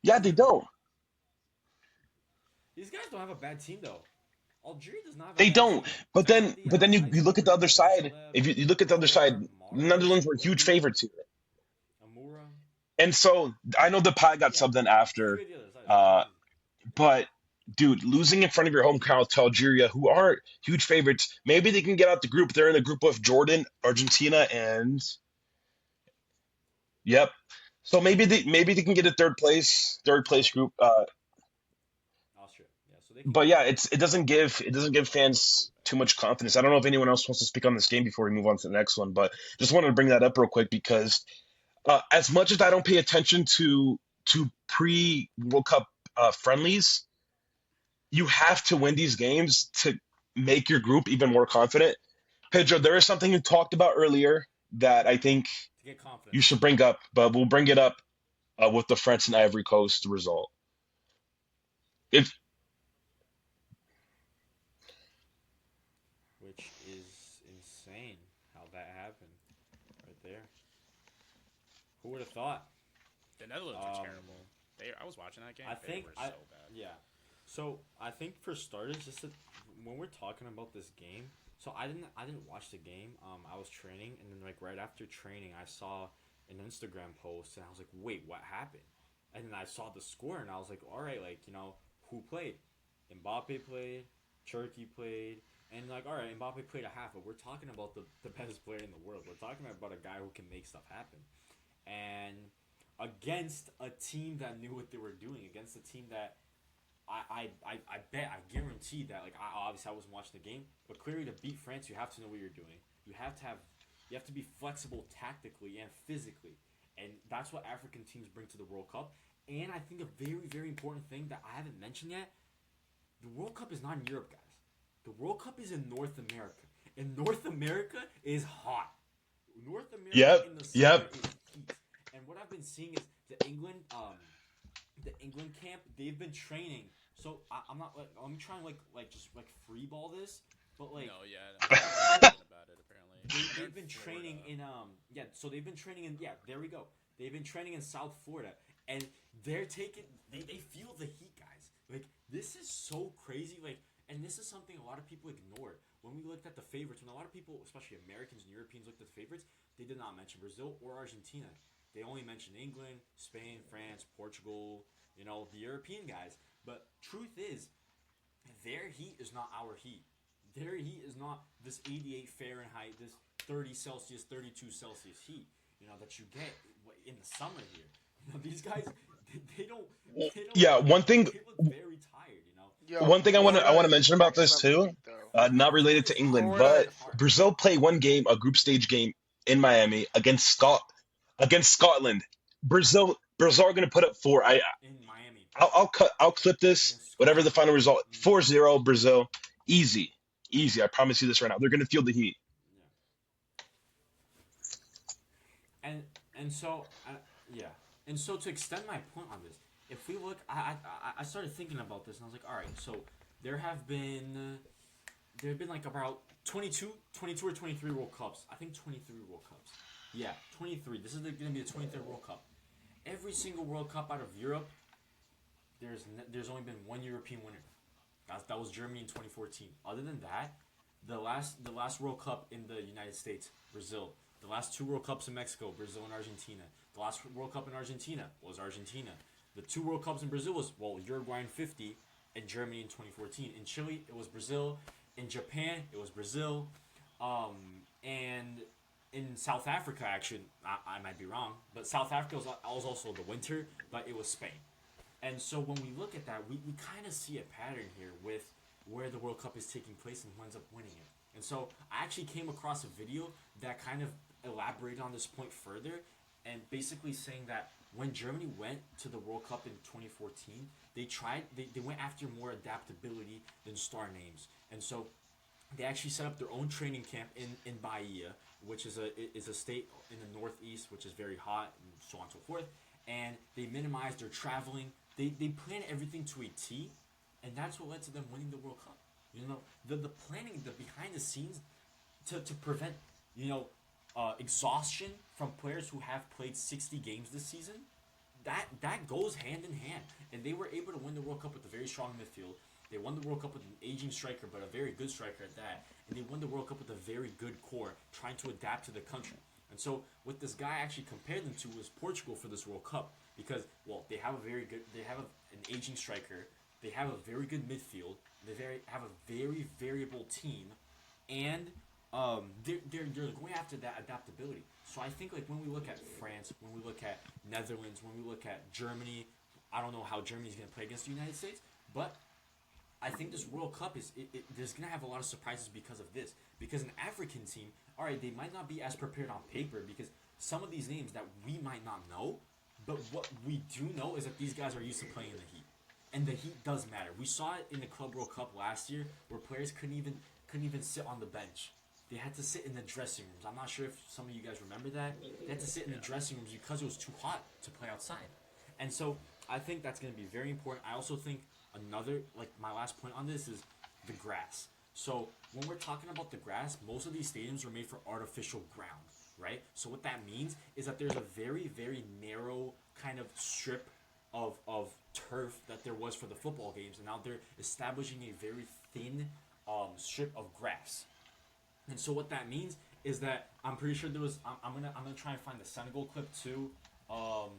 Yeah, they don't. These guys don't have a bad team though. Algeria does not have a They bad don't. team. They But have then you nice look at the players other like side. Bentaleb, If you look at the other side, Amoura, the Mara. Netherlands were What huge who? favorites here. Amoura. And so I know the pie got Yeah, subbed in just after, look at the other side. It's uh, crazy. but dude, losing in front of your home crowd to Algeria, who aren't huge favorites, maybe they can get out the group. They're in a group with Jordan, Argentina, and yep. So maybe they can get a third place group. Austria. Yeah, so they can But get yeah, in. it doesn't give fans too much confidence. I don't know if anyone else wants to speak on this game before we move on to the next one, but just wanted to bring that up real quick because as much as I don't pay attention to pre World Cup friendlies, you have to win these games to make your group even more confident. Pedro, there is something you talked about earlier that I think To get you confidence. should bring up, but we'll bring it up with the France and Ivory Coast result. If Which is insane how that happened right there. Who would have thought? The Netherlands are Um, terrible. I was watching that game. I They think were I so bad. yeah. So I think for starters, just that when we're talking about this game, so I didn't watch the game. I was training, and then like right after training, I saw an Instagram post, and I was like, wait, what happened? And then I saw the score, and I was like, all right, like who played? Mbappe played, Turkey played, and like all right, Mbappe played a half, but we're talking about the best player in the world. We're talking about a guy who can make stuff happen, and against a team that knew what they were doing, against a team that I bet, I guarantee that, like, obviously I wasn't watching the game, but clearly to beat France, you have to know what you're doing. You have to be flexible tactically and physically. And that's what African teams bring to the World Cup. And I think a very, very important thing that I haven't mentioned yet, the World Cup is not in Europe, guys. The World Cup is in North America. And North America is hot. North America yep, in the summer yep, is heat. And what I've been seeing is the England camp, they've been training. So I'm not like I'm trying to like just like freeball this, but like No, yeah, I'm thinking about it. Apparently, they've been training in yeah. So they've been training in yeah. There we go. They've been training in South Florida, and they're taking they feel the heat, guys. Like this is so crazy. Like, and this is something a lot of people ignored when we looked at the favorites. When a lot of people, especially Americans and Europeans, looked at the favorites, they did not mention Brazil or Argentina. They only mentioned England, Spain, France, Portugal. The European guys. But truth is, their heat is not our heat. Their heat is not this 88 Fahrenheit, this 30 Celsius, 32 Celsius heat, that you get in the summer here. These guys, they don't, they don't yeah. look, they look very tired. Yo, One thing I want Florida to is mention about next this level too, heat though. not related to Florida's hot. England, Florida, but Florida's hot. Brazil played one game, a group stage game in Miami against Scotland. Brazil are going to put up four. In I'll clip this. against Whatever the Scotland. final result, Mm, 4-0 Brazil, easy, easy. I promise you this right now. They're gonna feel the heat. yeah. And and so yeah. And so to extend my point on this, if we look, I started thinking about this and I was like, all right, so there have been like about 22 or 23 World Cups. I think 23 World Cups. Yeah, 23. This is going to be the 23rd World Cup. Every single World Cup out of Europe, there's only been one European winner. That was Germany in 2014. Other than that, the last World Cup in the United States, Brazil. The last two World Cups in Mexico, Brazil and Argentina. The last World Cup in Argentina was Argentina. The two World Cups in Brazil was Uruguay in 50 and Germany in 2014. In Chile, it was Brazil. In Japan, it was Brazil. And in South Africa, actually, I might be wrong, but South Africa was also the winter, but it was Spain. And so when we look at that, we kind of see a pattern here with where the World Cup is taking place and who ends up winning it. And so I actually came across a video that kind of elaborated on this point further and basically saying that when Germany went to the World Cup in 2014, they went after more adaptability than star names. And so they actually set up their own training camp in Bahia, which is a state in the northeast, which is very hot, and so on and so forth. And they minimized their traveling. They planned everything to a T, and that's what led to them winning the World Cup. You know, the planning, the behind the scenes, to prevent exhaustion from players who have played 60 games this season. That goes hand in hand, and they were able to win the World Cup with a very strong midfield. They won the World Cup with an aging striker, but a very good striker at that. And they won the World Cup with a very good core, trying to adapt to the country. And so, what this guy actually compared them to was Portugal for this World Cup, because they have an aging striker, they have a very good midfield, have a very variable team, and they're going after that adaptability. So I think like when we look at France, when we look at Netherlands, when we look at Germany, I don't know how Germany's going to play against the United States, but I think this World Cup there's gonna have a lot of surprises because of this. Because an African team, all right, they might not be as prepared on paper because some of these names that we might not know, but what we do know is that these guys are used to playing in the heat, and the heat does matter. We saw it in the Club World Cup last year where players couldn't even sit on the bench. They had to sit in the dressing rooms. I'm not sure if some of you guys remember that. They had to sit in the dressing rooms because it was too hot to play outside. And so I think that's going to be very important. I also think another, like my last point on this is the grass. So when we're talking about the grass, most of these stadiums are made for artificial ground, right? So what that means is that there's a very, very narrow kind of strip of turf that there was for the football games, and now they're establishing a very thin strip of grass. And so what that means is that I'm pretty sure there was. I'm gonna try and find the Senegal clip too. Um,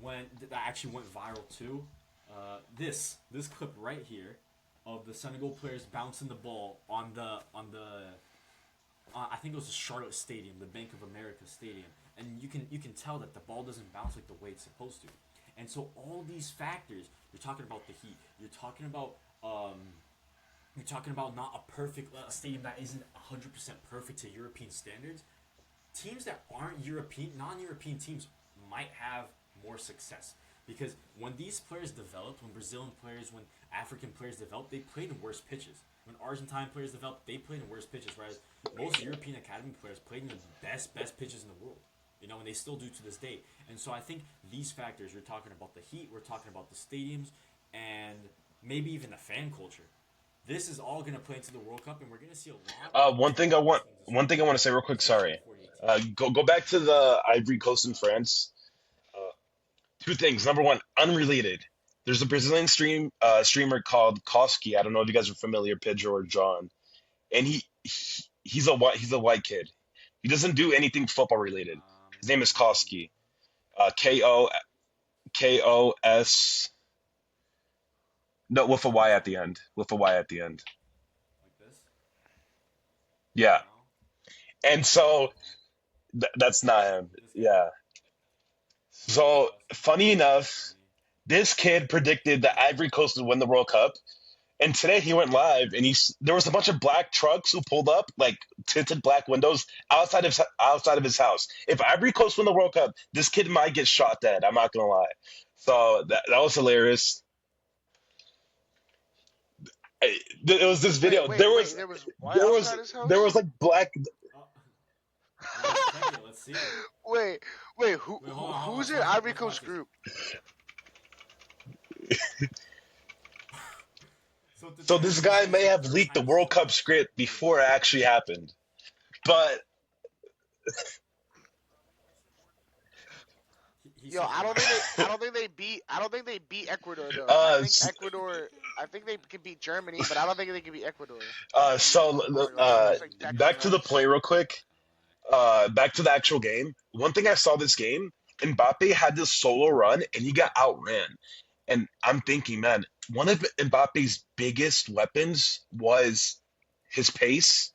when that actually went viral too. This clip right here of the Senegal players bouncing the ball I think it was the Charlotte Stadium, the Bank of America Stadium, and you can tell that the ball doesn't bounce like the way it's supposed to. And so all these factors, you're talking about the heat, you're talking about not a perfect stadium that isn't 100% perfect to European standards. Teams that aren't European, non-European teams might have more success because when these players developed, when African players developed, they played in worse pitches. When Argentine players developed, they played in worse pitches, whereas most European academy players played in the best pitches in the world. And they still do to this day. And so I think these factors, we're talking about the heat, we're talking about the stadiums, and maybe even the fan culture. This is all going to play into the World Cup, and we're going to see a lot of One thing I want teams this one World thing I Cup, want to say real quick. especially Sorry. in 48 teams. Go back to the Ivory Coast in France. Uh, Two things. Number one, unrelated. There's a Brazilian streamer called Koski. I don't know if you guys are familiar, Pedro or John. And he's a white kid. He doesn't do anything football related. His name is Koski. Kos. No, with a Y at the end. With a Y at the end. Like this? Yeah. No? And so that's not him. This guy? Yeah. So Koski? funny enough, Maybe. this kid predicted that Ivory Coast would win the World Cup, And today he went live, and there was a bunch of black trucks who pulled up, like tinted black windows outside of his house. If Ivory Coast win the World Cup, this kid might get shot dead. I'm not gonna lie. So that was hilarious. It was this Wait, video. wait, wait. There was what There outside was his there house? was like black. Oh, let's check it. Let's see it. Wait, wait. Who, Wait, who hold on, hold who's on. in Ivory Let's watch Coast this. group? So to So tell this you, this guy is may the have third leaked the time this has World Cup happened. script before it actually happened. But He Yo, says I don't think they beat. I don't think they beat Ecuador though. I uh, think s- Ecuador. I think they can beat Germany, but I don't think they can beat Ecuador. so Unless like Declan back to the Rice. play real quick. Back to the actual game. One thing I saw this game, Mbappe had this solo run and he got outran. And I'm thinking, man, one of Mbappe's biggest weapons was his pace,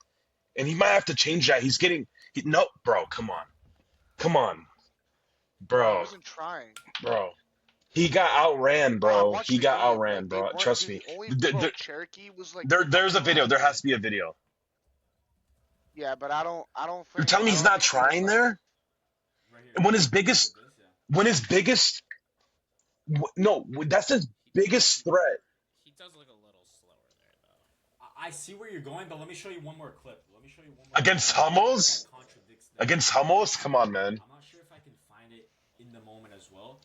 and he might have to change that. No, bro, come on, Bro, he bro, wasn't trying. bro. He got outran, Bro, I bro. watched He the got game. outran, Like they bro. weren't, Trust dude. me. The only bro Cherokee was like There's fucking a video. around, There dude. has to be a video. Yeah, but I don't You're think telling me I he's don't not think he was trying like. there? right here. When his Look biggest, at this, yeah. when his biggest, no, that's his biggest threat. He does look a little slower there though. I see where you're going, but let me show you one more clip. Let me show you one more clip Against Hummels? that contradicts that. Against Hummels? Come on, man. I'm not sure if I can find it in the moment as well.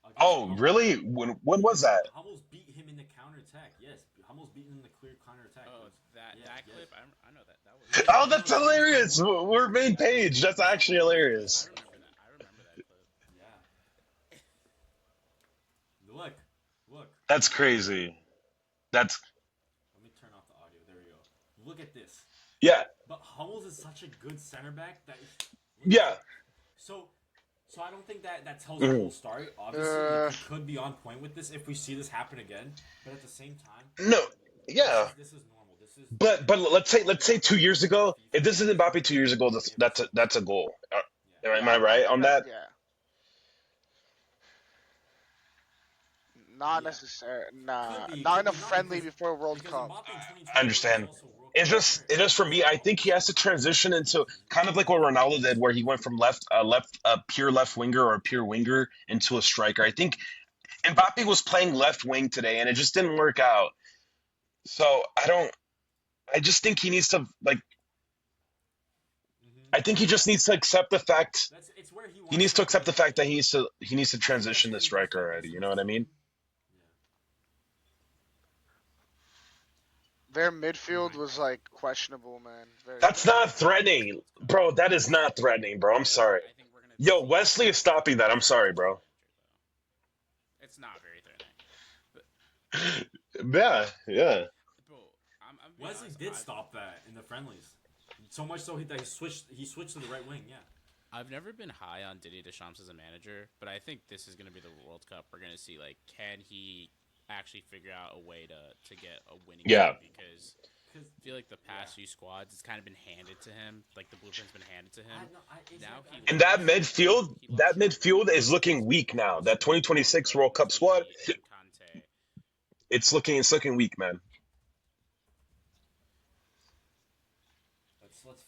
Against Oh, Hummels. really? When was that? Hummels beat him in the counterattack. Yes, Hummels beat him in the clear counterattack. Oh, that Yeah, that yes. clip, I know that was. Oh, that's hilarious. We're main page. That's actually I hilarious. remember that. I remember that clip. Yeah. Look. That's crazy. That's, Let me turn off the audio. There we go. Look at this. yeah, But Hummels is such a good center back that. yeah. So I don't think that tells the whole story. Obviously, Uh, he could be on point with this if we see this happen again. But at the same time, No, yeah. this is normal. This is But let's say 2 years ago, if this is Mbappe 2 years ago, that's a goal. Am yeah, I right on that? yeah. Not Yeah. necessary. could Nah, be not in a not friendly because before World because Cup. Mbappe in 2020 I was understand. also World It's Cup just winner. it is for me. I think he has to transition into kind of like what Ronaldo did, where he went from pure left winger or a pure winger into a striker. I think Mbappe was playing left wing today, and it just didn't work out. So I don't. I just think he needs to like. Mhm. I think he just needs to accept the fact. It's where he He wants needs to to be accept the right fact now. that he needs to That's transition to his striker default. already. That's You what know he's what I mean? doing. Yeah. Their midfield was like questionable, man. Very That's not questionable. threatening, bro. That is not threatening, bro. I'm sorry. I think we're gonna Yo, see Wesley is stopping that. I'm sorry, bro. It's not very threatening. But, Yeah, yeah. bro, I'm being Wesley honest, did stop that in the friendlies. So much so that he switched to the right wing. Yeah. I've never been high on Didier Deschamps as a manager, but I think this is gonna be the World Cup. We're gonna see like, can he actually figure out a way to get a winning Yeah. team? Because I feel like the past few squads, it's kind of been handed to him. Like the blueprint's been handed to him. Now he And that loves- midfield, he loves that short midfield players. is looking weak now. Loves That 2026 World Cup squad, Matuidi and Kante. it's looking weak, man.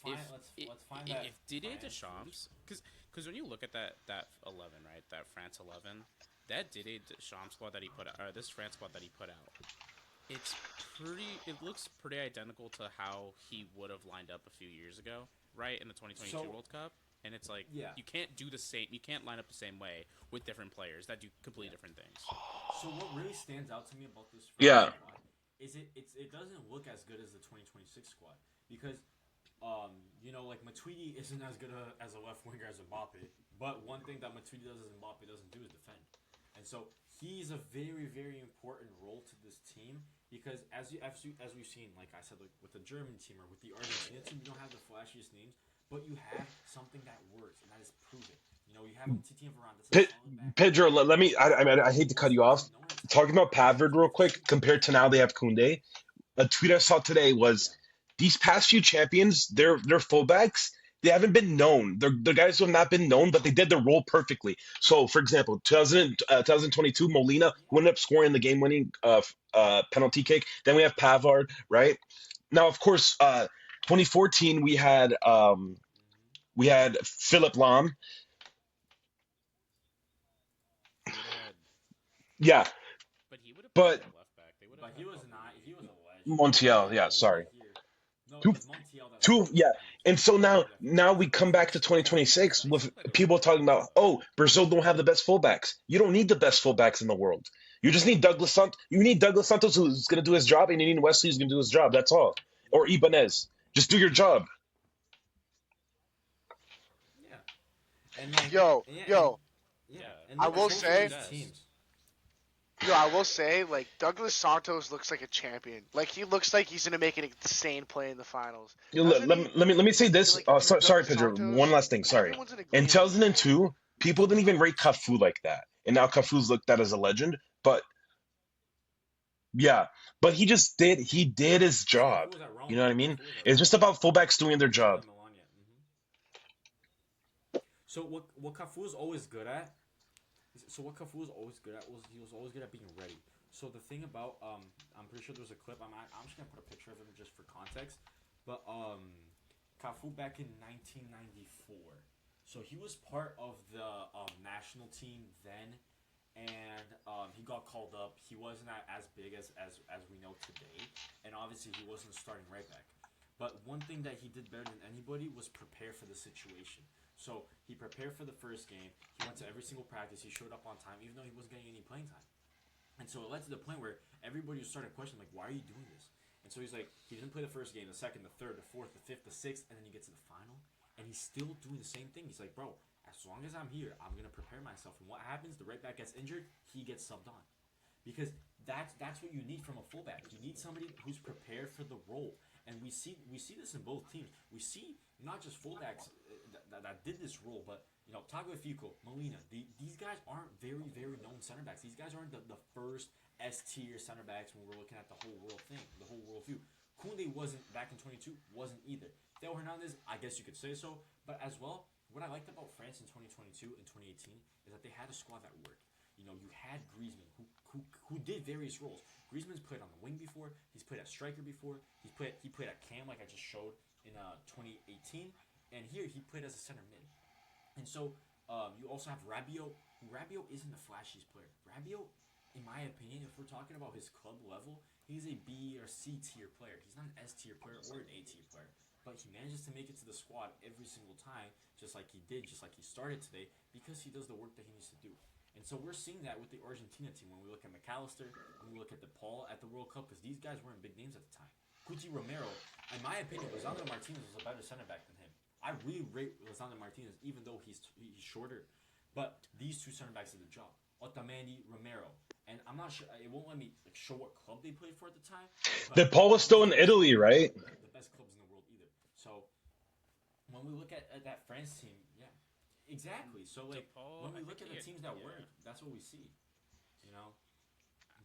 Let's find that. If Didier France Deschamps, because when you look at that 11, right, that France 11, that Didier Deschamps squad that he put out, or this France squad that he put out, it looks pretty identical to how he would have lined up a few years ago, right, in the 2022 So- World Cup. And it's like, Yeah. you can't do the same, you can't line up the same way with different players that do completely different things. So what really stands out to me about this France Yeah. squad is it doesn't look as good as the 2026 squad because like Matuidi isn't as good as a left winger as Mbappe, but one thing that Matuidi does as Mbappe doesn't do is defend, and so he's a very very important role to this team because as we've seen, like I said, like with the German team or with the Argentina team, you don't have the flashiest names, but you have something that works and that is proven. You have Titi and Varane. That's a solid back. Pedro, let me. I hate to cut you off. Talking about Pavard real quick, compared to now they have Koundé. A tweet I saw today was these past few champions, their fullbacks, They haven't been known. They're guys who have not been known, but they did their role perfectly. So, for example, 2022, Molina who ended up scoring the game-winning penalty kick. Then we have Pavard, right? Now, of course, 2014 we had Philip Lahm. He would have had, Yeah, but he would have played but at left back. They would have But had he was both of them not. at He left was back. a legend. Montiel. Yeah, Over sorry. here. No, Two it's Montiel that's Two, older yeah. than him. And so Montiel definitely now older. we come back to He 2026 seems with like a people talking about, oh, Brazil don't have the best fullbacks. You don't need the best fullbacks in the world. You just need Douglas Santos. You need Douglas Santos who's going to do his job, and you need Wesley who's going to do his job. That's all. Or Ibanez. Just do your job. Yeah, and like Yo, yeah, yo, Yeah, and I look at will that's both what of he say, these does. teams. I will say, like Douglas Santos looks like a champion. Like he looks like he's gonna make an insane play in the finals, Let, doesn't let, he? me- let me let me say this. Like, dude, Sorry, Douglas Pedro. One Santos, last thing. Sorry. everyone's in In agreement. 2002, people didn't even rate Cafu like that, and now Cafu's looked at as a legend. But yeah, but he did his Because Cafu job. was at You Roma. know what I mean? Cafu was at It's just Roma. about fullbacks doing their He was job. at Milan yet. So what Cafu was always good at So what Cafu was always good at was he was always good at being ready. So the thing about I'm pretty sure there was a clip. I'm just gonna put a picture of him just for context. But Cafu back in 1994. So he was part of the national team then, and he got called up. He wasn't as big as we know today, and obviously he wasn't starting right back. But one thing that he did better than anybody was prepare for the situation. So he prepared for the first game. He went to every single practice. He showed up on time, even though he wasn't getting any playing time. And so it led to the point where everybody was starting to question, like, why are you doing this? And so he's like, he didn't play the first game, the second, the third, the fourth, the fifth, the sixth, and then you get to the final, and he's still doing the same thing. He's like, bro, as long as I'm here, I'm gonna prepare myself. And what happens? The right back gets injured, he gets subbed on, because that's what you need from a fullback. You need somebody who's prepared for the role, and we see this in both teams. We see not just fullbacks that did this role, but Tagliafico, Molina. These guys aren't very known center backs. These guys aren't the first S tier center backs when we're looking at the whole world thing, the whole world view. Kunde wasn't back in 22, wasn't either. Theo Hernandez, I guess you could say so, but as well, what I liked about France in 2022 and 2018 is that they had a squad that worked. You had Griezmann, who did various roles. Griezmann's played on the wing before. He's played at striker before. He played at cam, like I just showed in 2018, and here he played as a center mid. And so you also have Rabiot. Rabiot isn't the flashiest player. Rabiot, in my opinion, if we're talking about his club level, he's a B or C tier player. He's not an S tier player or an A tier player. But he manages to make it to the squad every single time, just like he did, just like he started today, because he does the work that he needs to do. And so we're seeing that with the Argentina team when we look at McAllister, when we look at the Paul at the World Cup, because these guys weren't big names at the time. Cuti Romero, in my opinion, Lisandro Martinez was a better center back than him. I really rate Lisandro Martinez, even though he's shorter. But these two center backs did the job. Otamendi, Romero. And I'm not sure, it won't let me show what club they played for at the time. The But Paul was these still in guys Italy, weren't right? the best clubs in the world either. So when we look at that France team, yeah, exactly. So like DePaul, when we I look think at the he teams that yeah. work, that's what we see. You know,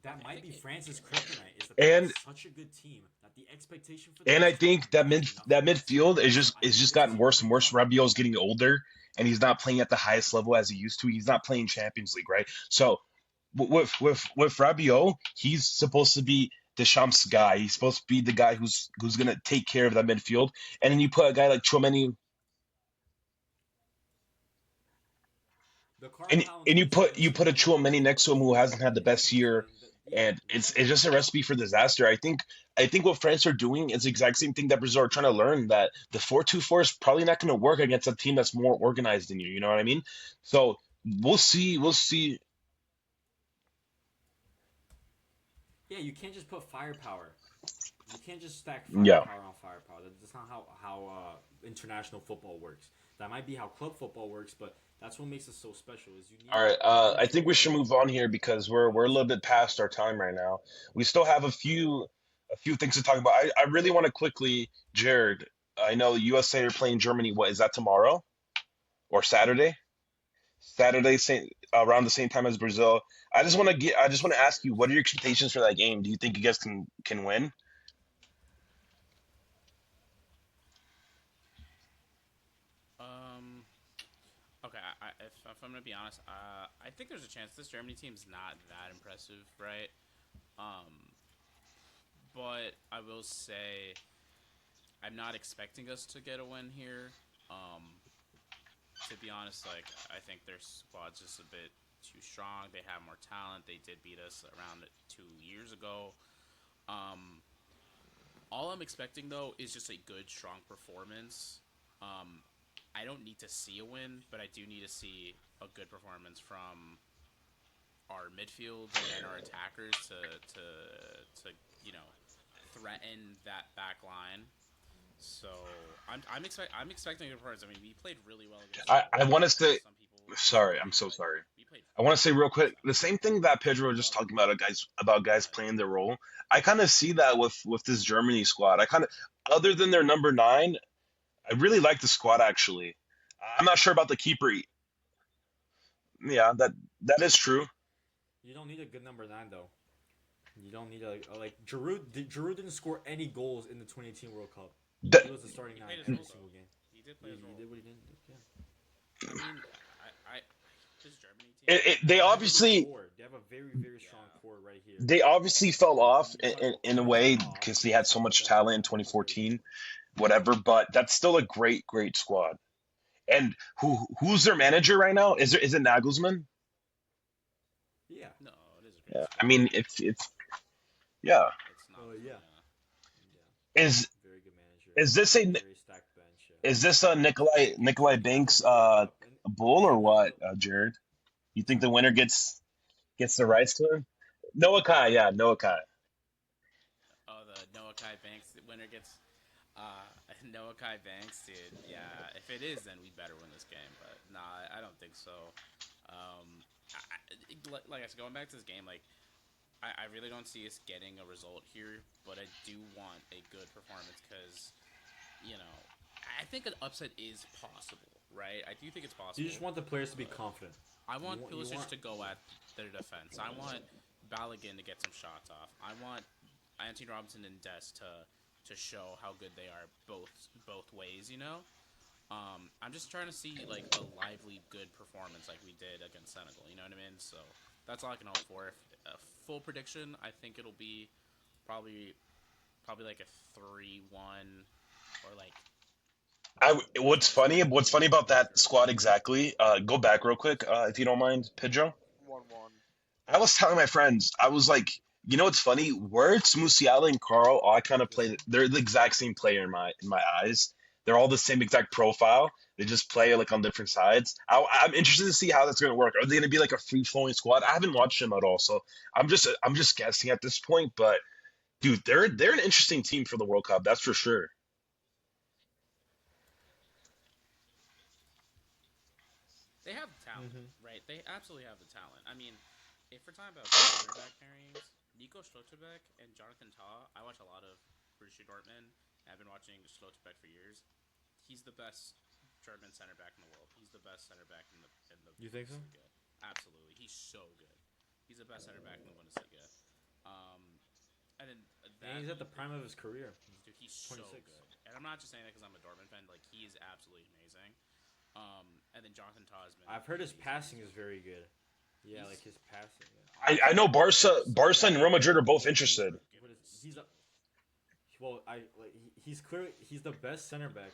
that I might think be he, France's kryptonite is that they have And such a good team that the expectation for them and is I to think not do that nothing less. midfield So I is think just this gotten team worse right and worse. now, Rabiot's getting older, and he's not playing at the highest level as he used to. He's not playing Champions League, right? So with Rabiot, he's supposed to be Deschamps' guy. He's supposed to be the guy who's gonna take care of that midfield. And then you put a guy like Chouameni, the Carvajal in and you 2022 put a was Chouameni next to him who hasn't had the in best year, 2018. Yeah, and we know it's that. just a recipe for disaster. I think what France are doing is the exact same thing that Brazil are trying to learn, that the 4-2-4 is probably not going to work against a team that's more organized than you. You know what I mean? So we'll see. We'll see. Yeah, you can't just put firepower. You can't just stack Yeah. firepower on firepower. That's not how international football works. That might be how club football works, but that's what makes it so special. Is you All need right. a good I think we duo should there move on to here make because the we're a little team bit work. past our time right now. We still have a few things to talk about. I really want to quickly, Jared. I know USA are playing Germany. What is that tomorrow or Saturday? Saturday, around the same time as Brazil. I just want to ask you, what are your expectations for that game? Do you think you guys can win? Okay, if I'm gonna be honest, I think there's a chance this Germany team's not that impressive, right? Um, but I will say I'm not expecting us to get a win here. Um, to be honest, like I think their squad's just a bit too strong. They have more talent. They did beat us around 2 years ago. Um, all I'm expecting though is just a good, strong performance. Um, I don't need to see a win, but I do need to see a good performance from our midfield and our attackers to you know threaten that back line. So I'm expecting a good performance. I mean, we played really well against I Senegal. want to I know say, some people sorry, I'm disagree, so but sorry. we played I want to say real quick so the same thing that Pedro was just talking about, guys good. playing their role. I kind of see that with this Germany squad. I kind of, other than their number nine, I really like the squad actually. I'm not sure about the keeper. Yeah, that is true. You don't need a good number 9 though. You don't need a like Giroud. Giroud didn't score any goals in the 2018 World Cup. He That, was the starting He nine played his every role single though. game. He did play his He role. did what he didn't do. Yeah. I mean, I this Germany team. they They have a good obviously core. They have a very strong Yeah. core right here. they obviously fell Like off you talk about in a way Courtois, because they had so except for much that, talent in he was very good. 2014, whatever. But that's still a great squad. And who's their manager right now? Is it Nagelsmann? Yeah. No, it is a great Yeah, I squad. mean it's yeah. It's not. Yeah. Yeah. Yeah. Is Very good manager. is this a Very stacked bench. Yeah. is this a Nikolai Speaking of the Banks World Cup, and bull the or end of what, the Jared? You think the winner gets the rights to him? Noah Kai, yeah, Noah Kai. Oh, the Noah Kai Banks winner gets uh Noah Kai Banks, dude. Yeah, if it is, then we better win this game. But nah, I don't think so. Like I said, going back to this game, like I really don't see us getting a result here. But I do want a good performance because you know I think an upset is possible, right? I do think it's you possible, just want the players to be but confident. I want You Pulisic want to go at their defense. I want Balogun to get some shots off. I want Anthony Robinson and Dest to show how good they are both ways. I'm just trying to see like a lively, good performance like we did against Senegal. You know what I mean? So that's all I can hope for. If a full prediction, I think it'll be probably like a 3-1 or like What's funny about for that squad Germany. exactly? Go back real quick, if you don't mind, Pedro. 1-1. I was telling my friends, I was like, you know what's funny? Words, Musiala and Carl, all I kind of this play. one. They're the exact same player in my eyes. They're all the same exact profile. They just play like on different sides. I'm interested to see how that's going to work. Are they going to be like a free flowing squad? I haven't watched them at all, so I'm just guessing at this point. But dude, they're an interesting team for the World Cup. That's for sure. They have talent, Mm-hmm. right? They absolutely have the talent. I mean, if we're talking about center back pairings, Nico Schlotterbeck and Jonathan Tah. I watch a lot of Borussia Dortmund. I've been watching Schlotterbeck for years. He's the best German center back in the world. He's the best center back in the You think so? Bundesliga. Absolutely, he's so good. He's the best center back in the Bundesliga. Um, and then And that he's at the prime of his career. dude, he's so 26. good. And I'm not just saying that because I'm a Dortmund fan. Like he is absolutely amazing. And then Jonathan Tah has been. I've heard his he's passing is amazing. very good. Yeah, He's like his passing. Yeah. I know so Barca and Real Madrid are both he's interested. What is giving he's a steals. well? I like he's clearly he's the best center back.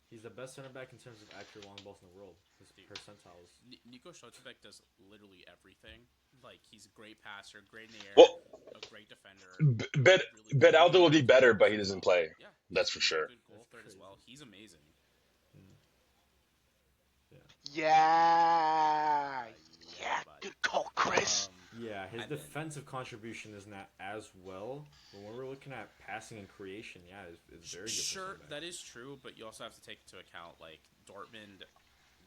He's the best center back in terms of accurate long balls in the world. His Dude. percentiles. Nico Schlotterbeck does literally everything. Like he's a great passer, great in the air, Well, a great defender, Bet really good Beraldo will be better, but he as doesn't well. play. Yeah, That's for he's a sure. good goal That's threat as crazy. well. He's amazing. Yeah. Yeah. Yeah. buddy. Good call, Chris. Yeah, his And then- defensive contribution is not as well, but when we're looking at passing and creation, yeah, it's very good. for Sure, center back. that is true, but you also have to take into account like Dortmund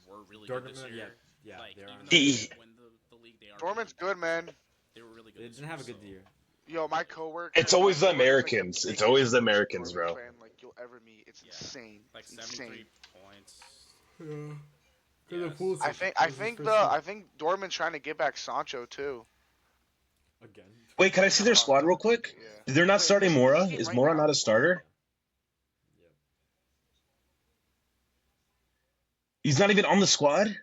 were really good this Dortmund, year. yeah, Like they're even on though the they He- didn't win the league, they are. Dortmund's really good, man. They were really good. They this didn't have a year, good so- year. Yo, my coworker. It's always the my coworker's, like, Americans. It's biggest always the Americans, Dortmund bro. fan, like you'll ever meet. It's Yeah. insane. Like Insane. 73 points. Yeah. Yes. I think Dortmund's trying to get back Sancho too. Again. Wait, can I see their squad real quick? Yeah. They're not Wait, starting listen to Mora. this game Is right Mora now. not a starter? Yep. He's not even on the squad.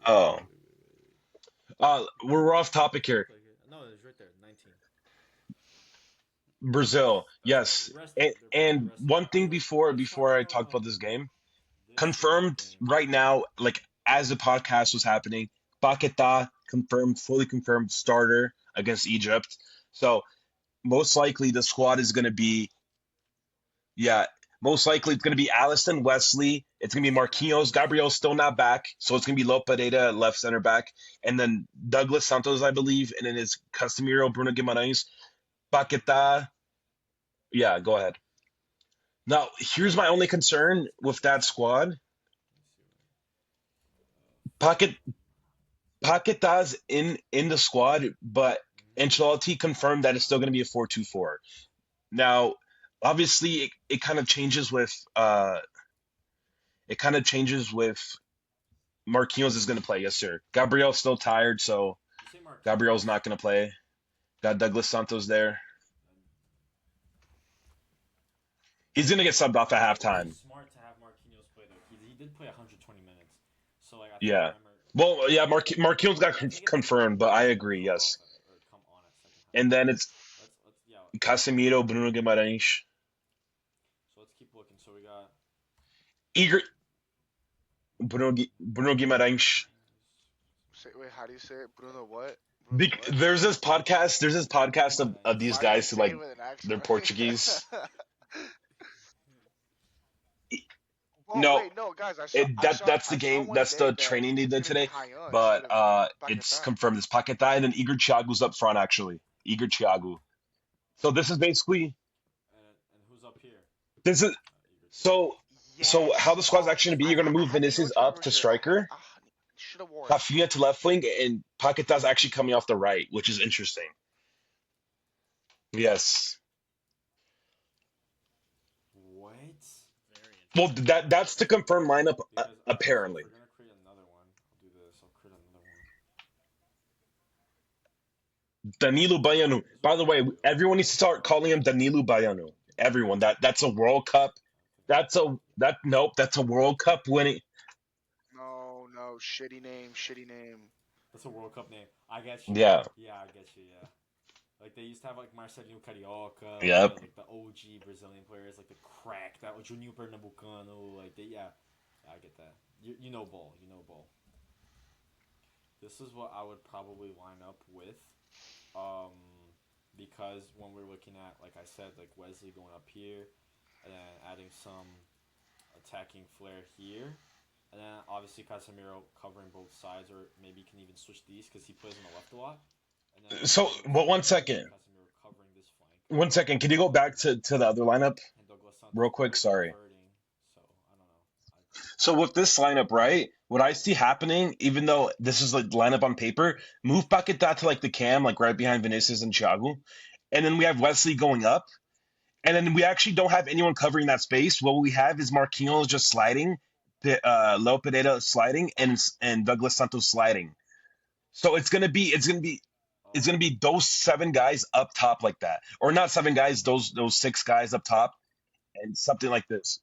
Oh, we're off topic Let me here. click it. No, it's right there. 19. Brazil, That's it. yes. Rested. They're probably And rested. one thing But as far before as I talk about this game, this confirmed game, right now, like as the podcast was happening, Paquetá confirmed, fully confirmed starter against Egypt. So most likely the squad is going to be, yeah, most likely it's going to be Allison Wesley. It's going to be Marquinhos. Gabriel's still not back, so it's going to be Lopereira at left center back, and then Douglas Santos, I believe, and then it's Casemiro, Bruno Guimarães, Paquetá. Yeah, go ahead. Now, here's my only concern with that squad. Paquet Paqueta's in the squad, but Ancelotti confirmed that it's still going to be a 4-2-4. Now, obviously, it kind of changes with Marquinhos is going to play. Yes, sir. Gabriel's still tired, so you say Gabriel's Marquinhos. not going to play. Got Douglas Santos there. He's going to get subbed off at I think it's halftime. smart to have Marquinhos play though. He did play 120 minutes, so like I think I Yeah. remember. Well, yeah, Marquinhos got I think it's confirmed, but I Marquinhos gonna agree. come off Yes. or come on at second half. And then it's Let's yeah. Casemiro, Bruno Guimarães, So let's keep looking. So we got Eager, Bruno Guimarães. Wait, how do you say it? Bruno what? Bruno what? There's this podcast of these Why do you guys who say like it with an they're accent? Portuguese. Oh No, wait, no, guys, that's the I saw game. one That's day the that training they it's did gonna be today. Hayun instead But of it's Paquetá. confirmed it's Paquetá and then Igor Thiago's up front actually. Igor Thiago. So this is basically and who's up here? this is Igor Thiago. so so how Yes. the squad's Oh, actually gonna be. You're gonna I move had to know Vinicius Thiago up was to here. striker, Should have worn. Rafinha to left wing, and Paquetá's actually coming off the right, which is interesting. Yes. What? Very Well, interesting. that's the confirmed lineup Because so if apparently. we're gonna create another one, I'll do this. I'll create another one. Danilo Baiano. This is By what the I'll way, do. everyone needs to start calling him Danilo Baiano. Everyone. That's a World Cup. That's a World Cup winning. No, no, shitty name, shitty name. That's a World Cup name. I get you. Yeah. Yeah, I get you. Yeah. Like they used to have like Marcelinho Carioca, Yep. like the OG Brazilian players, like the crack that was Juninho Pernambucano, like they yeah, I get that. You know ball, you know ball. This is what I would probably line up with, um, because when we're looking at like I said, like Wesley going up here, and then adding some attacking flair here, and then obviously Casemiro covering both sides, or maybe you can even switch these because he plays on the left a lot. And then So, but one second. Casemiro covering this flank, 1 second. Can you go back to the other lineup and Douglas Santos real quick? Sorry. converting. So I don't know. So with this lineup, right? What I see happening, even though this is like lineup on paper, move Paquetá to like the cam, like right behind Vinicius and Thiago, and then we have Wesley going up. And then we actually don't have anyone covering that space. What we have is Marquinhos just sliding, Léo Pereira sliding, and Douglas Santos sliding. So it's gonna be those seven guys up top like that, or not seven guys, those six guys up top, and something like this.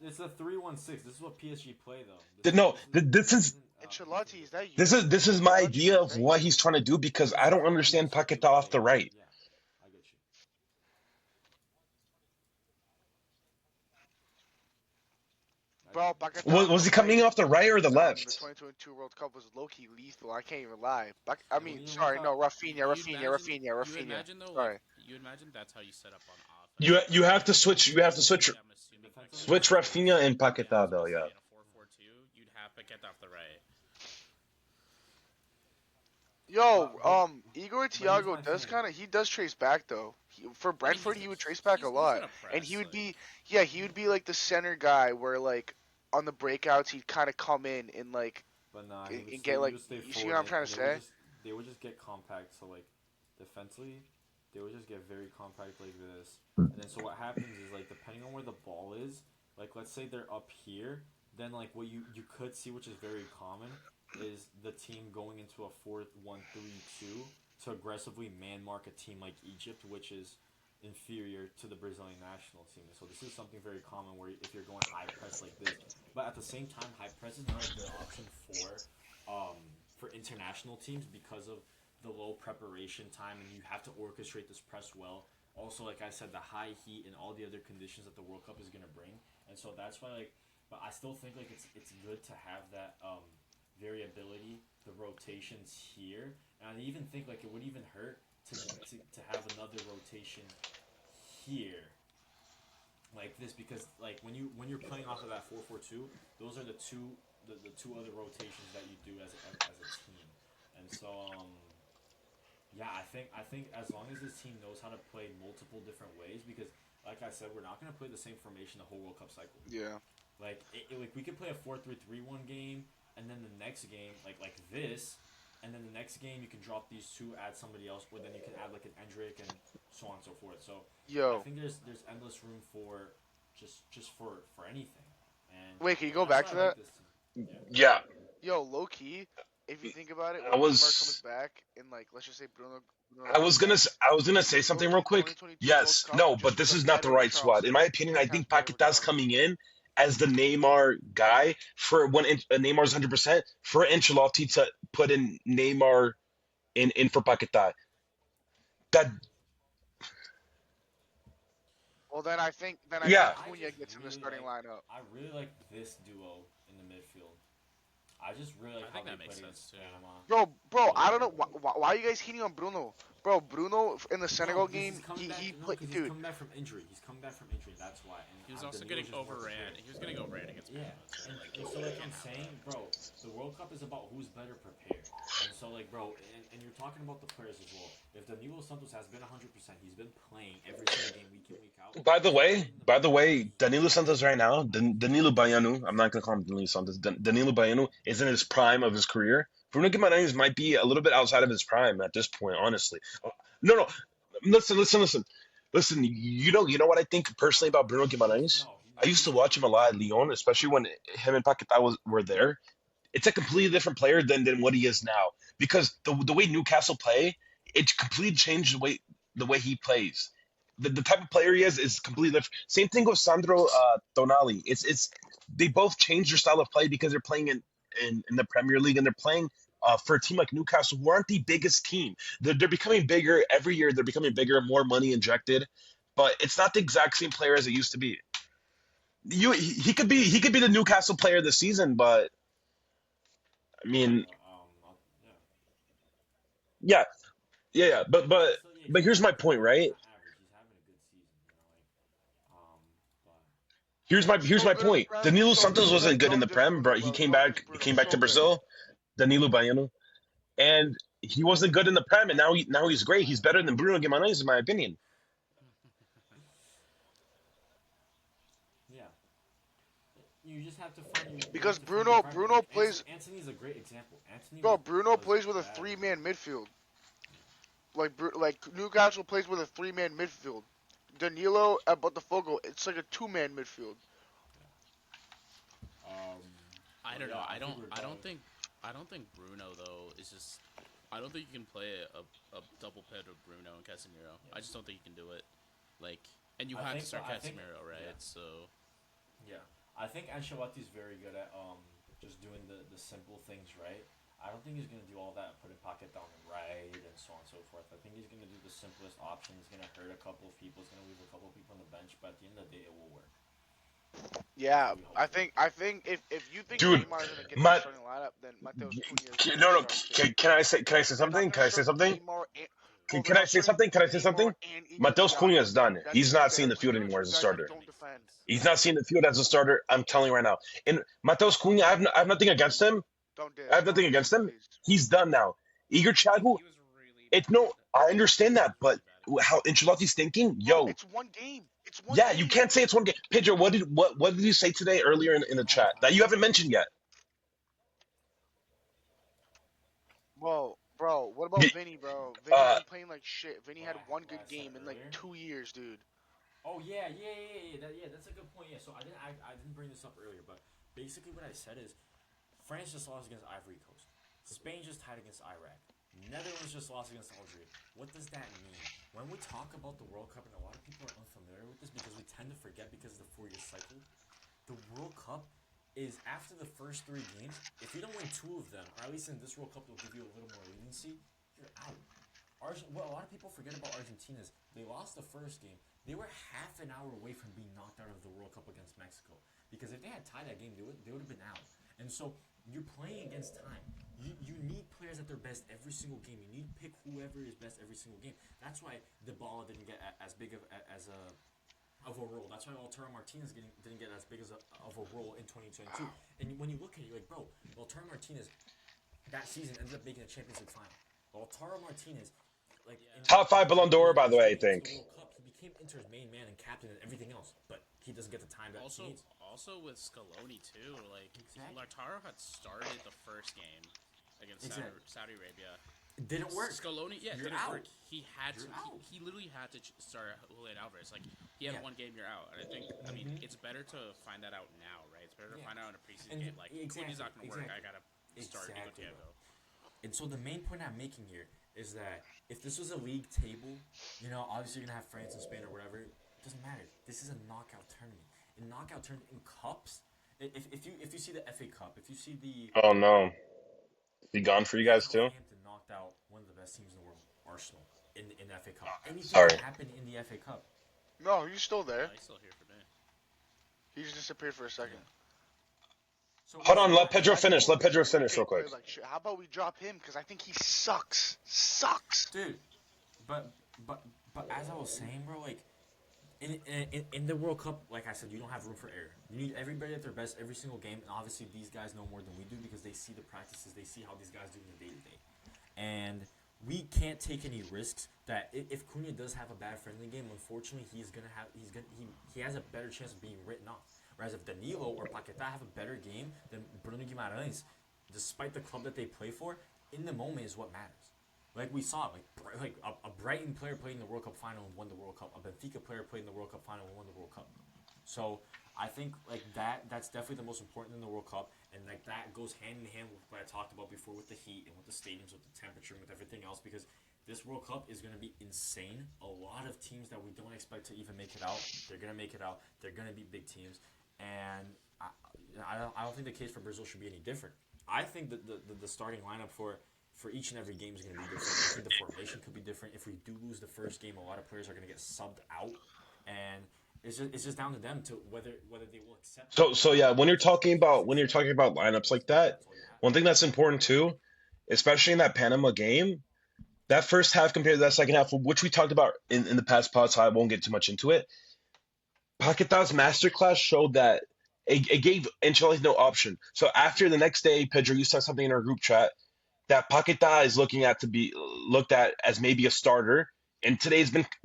It's a 3-1-6. This is what PSG play though. This is No, this is this this is isn't Ancelotti, is that this you? is this is my Ancelotti, idea is of that what you? he's trying to do because this I is don't what understand PSG Paquetá off play. the right. Yeah, I get you. I get Bro, you. Paquetá on Was the he coming right off the right or the in the left? 2022 World Cup was low-key lethal. I can't even lie. I Yeah, what do mean, you mean sorry, no, without? You Rafinha. imagine though, like Sorry. you imagine that's how you set up on offense. Like You have to defensively, switch. You have to switch. I'm assuming Defensively, Paquetá Switch on the yeah. right. Rafinha and Yeah, I Paquetá was though. gonna Yeah. say in a 4-4-2, you'd have Paquetá off the right. Yo, But Igor but here's Thiago my does thing. he does trace back though. For I mean, Brentford, he would trace back a he's lot, gonna and he press would be, like. yeah, he would be like the center guy where like on the breakouts he'd kind of come in and like But nah, and get he like, would stay you see forward, what I'm trying to and say? they would just get compact. So like, defensively, they would just get very compact like this. And then so what happens is like depending on where the ball is, like let's say they're up here, then like what you could see, which is very common, is the team going into a 4-1-3-2 to aggressively man mark a team like Egypt, which is inferior to the Brazilian national team. So this is something very common where if you're going high press like this, but at the same time, high press is not a good option for international teams because of the low preparation time, and you have to orchestrate this press well. Also, like I said, the high heat and all the other conditions that the World Cup is gonna bring, and so that's why but I still think it's good to have that variability, the rotations here, and I even think it would even hurt to have another rotation here like this because when you're playing off of that 4-4-2, those are the two other rotations that you do as a team, and so yeah, I think as long as this team knows how to play multiple different ways, because like I said, we're not gonna play the same formation the whole World Cup cycle. Yeah. Like we could play a 4-3-3 one game, and then the next game like this, and then the next game you can drop these two, add somebody else, or then you can add like an Endrick and so on and so forth. So I think there's endless room for just for anything. And Wait, can you go that's back why to I like that? this team. Yeah. Yeah, Yo, low key, if you think about it, I when Neymar comes was back and let's just say Bruno I was comes gonna back, I was gonna say low something real key quick. 2022 World Yes, Cup no, but just this is becomes not the better with right squad. In Charleston. my opinion, 10 I times think better with Paqueta's Charleston. coming in as the Neymar guy for Neymar's 100% for Ancelotti to put in Neymar in for Paqueta. That Well, then I think yeah, Cunha gets in the starting lineup. I really like this duo in the midfield. I just really like I how think they that makes played sense against too. Panama. Bro, Really I like don't know that. why are you guys heating on Bruno? Bro, Bruno in the No, Senegal because he's game, coming back. he No, played, because he's dude. coming back from injury. He's coming back from injury. That's why. He was And also Danilo's getting just more overran. prepared. He was getting overran against Yeah, Panama too. and so You I'm can't have that. saying, bro, the World Cup is about who's better prepared. And so bro, and you're talking about the players as well. If Danilo Santos has been 100%, he's been playing every single game, week in week out. He's playing in the by the Premier way, League. Danilo Santos right now, Danilo Baiano, I'm not gonna call him Danilo Santos. Danilo Baiano is in his prime of his career. Bruno Guimarães might be a little bit outside of his prime at this point, honestly. No, no, listen. You know what I think personally about Bruno Guimarães? I used to He's watch him a lot at Lyon, especially when him and Paquetá were there. It's a completely different player than what he is now because the way Newcastle play, it completely changed the way he plays. The type of player he is completely different. Same thing with Sandro Tonali. It's they both changed their style of play because they're playing in the Premier League and they're playing for a team like Newcastle, who aren't the biggest team. They're becoming bigger every year. They're becoming bigger, more money injected, but it's not the exact same player as it used to be. He could be the Newcastle player this season, but I mean, Yeah. yeah, yeah. But He's but still here's my average. point, right? Not average. He's having a good season. But Here's my So good in the point. Prem. Danilo Don't Santos wasn't good in the don't diss Prem, Bruno, but he bro. came Don't diss back. He Bruno. came back to So good. Brazil. Danilo Baiano, and he wasn't good in the Prem, and now he's great. He's better than Bruno Guimarães, in my opinion. yeah, you just have to find you Because have to find your primary. Bruno Like plays, Anthony's a great example. Anthony bro. Bruno was plays with a bad. three-man midfield. Like Newcastle plays with a three-man midfield. Danilo at Botafogo, it's like a two-man midfield. I But don't yeah, know. I think we're I done. don't think. I don't think Bruno though is just. I don't think you can play a double pivot of Bruno and Casemiro. I just don't think you can do it. And you I have think to so. start I think Casemiro, right? yeah, So yeah. I think Ancelotti's very good at just doing the simple things right. I don't think he's gonna do all that, putting pocket down the right and so on and so forth. I think he's gonna do the simplest option. He's gonna hurt a couple of people. He's gonna leave a couple of people on the bench, but at the end of the day, it will work. That's Yeah, what we hope I for. think I think if you think Dude, Neymar is gonna get in the my starting lineup, then Mateus Cunha is gonna no, no. start too. Can I say They're not something? gonna Can I say start something? Neymar. And, Can, bro, they're can I not say starting something? Can I say Neymar something? and Inigo Mateus Cunha Diallo. is done. That's He's not seeing they're the field they're anymore two as a guys that starter. don't defend. He's not seeing the field as a starter. I'm telling you right now. And Mateus Cunha, I have nothing against him. Don't I diss. have Don't nothing diss, against him. please. He's done now. Igor Thiago, he was really it's no. bad. I understand He that, was but really bad how against us. Ancelotti's thinking, Bro, yo, it's one game. It's one yeah, you game. can't say it's one game. Pedro, what did you say today earlier in the Small chat that you time. haven't mentioned yet? Bro, what about Y- Vinny, bro? Vinny's Uh, been playing like shit. Vinny had one What I good said game in like earlier. 2 years, dude. Oh yeah. That's a good point. Yeah. So I didn't bring this up earlier, but basically what I said is France just lost against Ivory Coast. Spain just tied against Iraq. Netherlands just lost against Algeria. What does that mean? When we talk about the World Cup, and a lot of tend to forget because of the 4-year cycle. The World Cup is after the first 3 games. If you don't win 2 of them, or at least in this World Cup, they'll give you a little more leniency. You're out. What a lot of people forget about Argentina is they lost the first game. They were half an hour away from being knocked out of the World Cup against Mexico. Because if they had tied that game, they would have been out. And so you're playing against time. You need players at their best every single game. You need to pick whoever is best every single game. That's why the ball didn't get as big of a role. That's why Lautaro Martinez didn't get as big of a role in 2022. And when you look at it, you're like, bro, Lautaro Martinez that season ended up making a Champions League final. Lautaro Martinez, like Top 5 Ballon d'Or, by the way, I think. The World Cup, he became Inter's main man and captain and everything else, but he doesn't get the time that he needs. Also with Scaloni too, like Exactly. Lautaro had started the first game against Saudi Arabia. It didn't work. Scaloni, yeah, it You're didn't out. work. He had You're to. out. He literally had to start Julian Alvarez. Like he had one game, you're out. And I think, I mean, it's better to find that out now, right? It's better to find out in a preseason game. Like, Cunha's not going to work. I got to start Nico Diego. And so the main point I'm making here is that if this was a league table, obviously you're gonna have France and Spain or whatever. It doesn't matter. This is a knockout tournament. In knockout tournament, in cups, if you see the FA Cup, if you see the Oh no, he gone for you guys too? Southampton knocked out one of the best teams in the world, Arsenal, in the FA Cup. Anything Sorry. can happen in the FA Cup. No, he's still there. He's still here for me. He just disappeared for a second. So Hold on, let Pedro finish. Let Pedro finish real quick. Like, how about we drop him? Because I think he sucks. Sucks. dude. But as I was saying, bro, like in the World Cup, like I said, you don't have room for error. You need everybody at their best every single game, and obviously these guys know more than we do because they see the practices, they see how these guys do in the day-to-day. And we can't take any risks that if Cunha does have a bad friendly game, unfortunately he has a better chance of being written off. Whereas if Danilo or Paquetá have a better game than Bruno Guimaraes, despite the club that they play for, in the moment is what matters. Like we saw, like a Brighton player played in the World Cup final and won the World Cup. A Benfica player played in the World Cup final and won the World Cup. So I think like that's definitely the most important in the World Cup, and like that goes hand in hand with what I talked about before with the heat and with the stadiums, with the temperature, and with everything else. Because this World Cup is going to be insane. A lot of teams that we don't expect to even make it out, they're going to make it out. They're going to be big teams, and I don't think the case for Brazil should be any different. I think that the starting lineup for each and every game is going to be different. I think the formation could be different. If we do lose the first game, a lot of players are going to get subbed out, and it's just down to them to whether they will accept. So yeah, when you're talking about lineups like that, one thing that's important too, especially in that Panama game, that first half compared to that second half, which we talked about in the past pods, so I won't get too much into it. Paquetá's masterclass showed that it gave Ancelotti no option. So after the next day, Pedro, you said something in our group chat that Paquetá is looked at as maybe a starter, and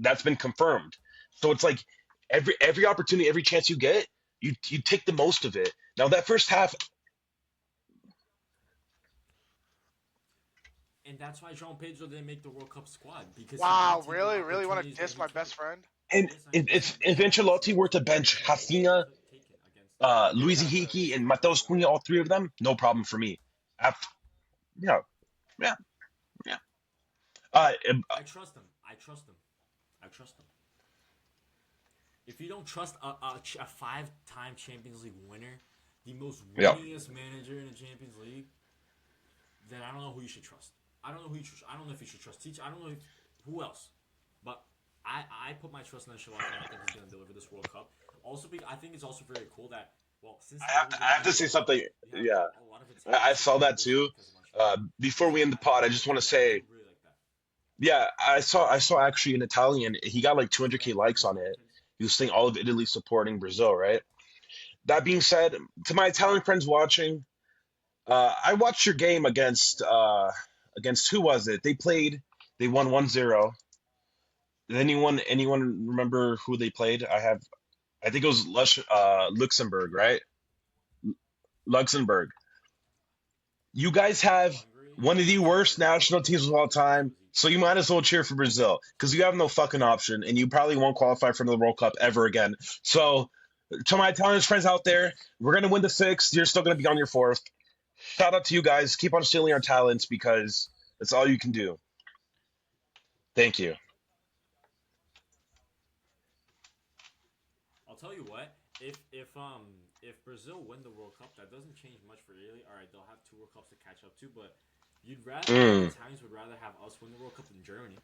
that's been confirmed. So it's like every opportunity, every chance you get, you take the most of it. Now that first half, and that's why João Pedro didn't make the World Cup squad because wow, really want to diss my best friend? and if Ancelotti were to bench Rafinha, Luis Henrique, and Matheus Cunha, all three of them, no problem for me. Yeah. I trust them. If you don't trust a 5-time Champions League winner, the most winningest manager in the Champions League, then I don't know who you should trust. I don't know if you should trust Teach. I don't know who else. But I put my trust in Ancelotti, and I think he's going to deliver this World Cup. Also, I think it's also very cool that, since I have to say something. Yeah, I saw that too. Before we end the pod, I just want to say, yeah, I saw actually an Italian. He got like 200K likes on it. He was saying all of Italy supporting Brazil, right? That being said, to my Italian friends watching, I watched your game against who was it? They won 1-0. Anyone remember who they played? I think it was Luxembourg, right? Luxembourg. You guys have one of the worst national teams of all time, so you might as well cheer for Brazil because you have no fucking option, and you probably won't qualify for the World Cup ever again. So, to my Italian friends out there, we're gonna win the 6th. You're still gonna be on your 4th. Shout out to you guys. Keep on stealing our talents because that's all you can do. Thank you. tell you what. If Brazil win the World Cup, that doesn't change much for Italy. All right, they'll have 2 World Cups to catch up to, but the Mm. Italians would rather have us win the World Cup than Germany,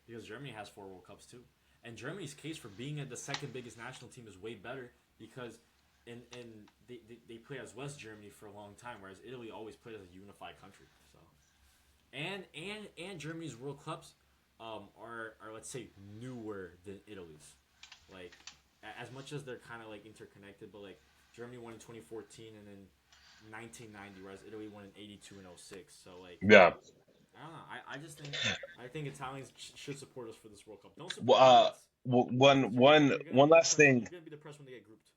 because Germany has 4 World Cups too. And Germany's case for being the second biggest national team is way better because they played as West Germany for a long time, whereas Italy always played as a unified country. So and Germany's World Cups are let's say newer than Italy's. Like as much as they're kind of like interconnected, but like Germany won in 2014 and then 1990, whereas Italy won in 82 and 06. So like Yeah. I don't know. I think Italians should support us for this World Cup. Don't Well, support us because one last thing. you're gonna be depressed when they get grouped.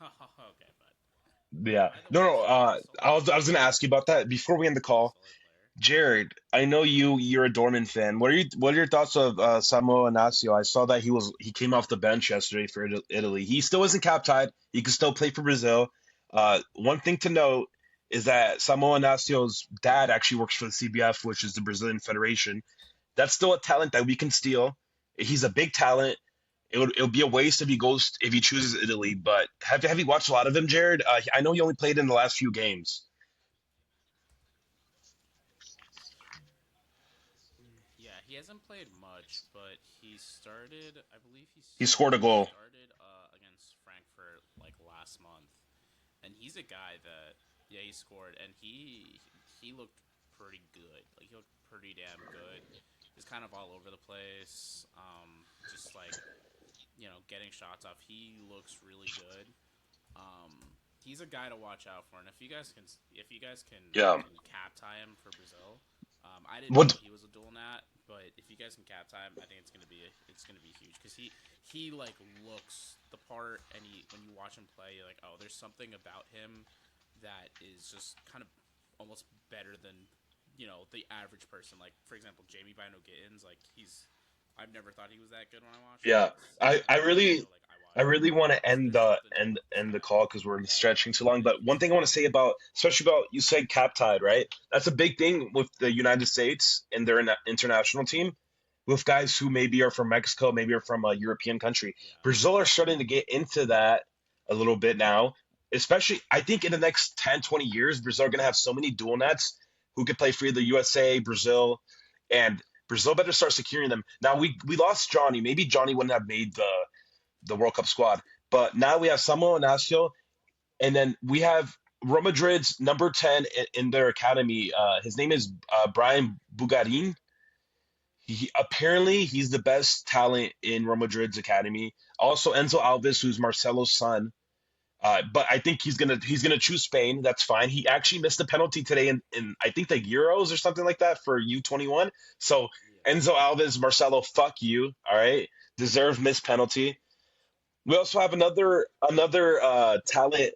Okay, but Yeah. by the No, way, no. Solar I was gonna ask you about that before we end the is a call. Solar player. Jared, I know you're a Dortmund fan. What are your thoughts of Samuel Inácio? I saw that he came off the bench yesterday for Italy. He still isn't cap tied. He can still play for Brazil. One thing to note is that Samuel Inácio's dad actually works for the CBF, which is the Brazilian Federation. That's still a talent that we can steal. He's a big talent. It would be a waste if he chooses Italy. But have you watched a lot of him, Jared? I know he only played in the last few games. Yeah, he hasn't played much, but he started. I believe He scored a goal. started against Frankfurt like last month, and he's a guy that yeah he scored, and he looked pretty good. Like he looked pretty damn good. He's kind of all over the place. Just like getting shots off. He looks really good. Um, he's a guy to watch out for, and Yeah. can cap tie him for Brazil. I didn't know What? he was a dual nat, but if you guys can cap tie him, I think it's gonna be huge because he like looks the part, and when you watch him play, you're like, oh, there's something about him that is just kind of almost better than the average person. Like for example, Jamie Bino Gittins, like I've never thought he was that good when I watched him. Yeah. It's I, kind I of crazy really though. Like I I watch him, really and want to end there's the something to this end the guy. call because we're Yeah, stretching too long. But one he's thing I want to say especially about you said cap tide, right? That's a big thing with the United States and their international team, with guys who maybe are from Mexico, maybe are from a European country. yeah, Brazil are starting to get into that a little bit now. Especially, I think in the next 10, 20 years, Brazil are going to have so many dual nets who could play for either USA, Brazil, and Brazil better start securing them. Now we lost Johnny. Maybe Johnny wouldn't have made the World Cup squad. But now we have Samuel Inácio, and then we have Real Madrid's number 10 in their academy. His name is Brian Bugarin. Apparently he's the best talent in Real Madrid's academy. Also Enzo Alves, who's Marcelo's son. But I think he's gonna choose Spain. That's fine. He actually missed a penalty today in I think the Euros or something like that for U21. So Yeah. Enzo Alves, Marcelo, fuck you. All right, deserved missed penalty. We also have another talent.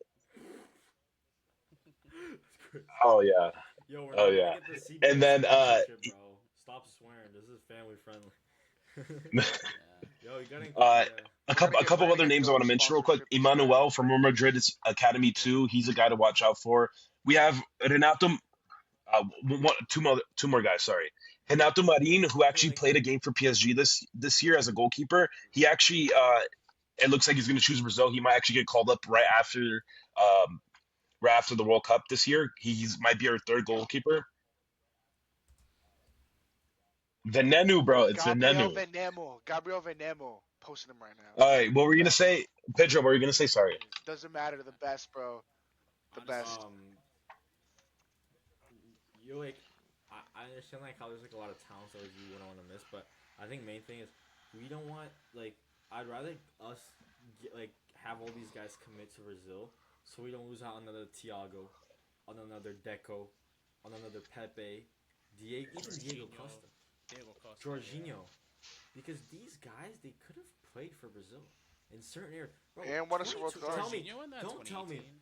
Oh yeah, Yo, we're oh not gonna yeah. get the And CBS then sponsorship, bro. Stop swearing. This is family friendly. yeah. Yo, you gotta. uh, Yeah. a We're couple gonna other get names I want no to mention real quick. sponsorship this year. Emmanuel from Real Madrid's academy too. He's a guy to watch out for. We have Renato. Two more guys. Sorry, Renato Marin, who But actually like, played a game for PSG this year as a goalkeeper. He actually it looks like he's going to choose Brazil. He might actually get called up um, right after the World Cup this year. Might be our third goalkeeper. Venenu, bro. It's Venenu. Gabriel Venemo, posting him right now. All right, what were The you gonna best. say, Pedro? What were you gonna say? Sorry. Doesn't matter. The best, bro. The Honestly, best. um, you like, I understand like how there's like a lot of talents that like, you wouldn't want to miss, but I think main thing is we don't want like I'd rather us like have all these guys commit to Brazil, so we don't lose out on another Thiago, on another Deco, on another Pepe, even Diego Costa, Diego Costa. Yeah. Jorginho, because these guys they could have played for Brazil in certain areas. Bro, And won us a World 22 Cup. tell me, Jorginho in that don't tell me, 2018?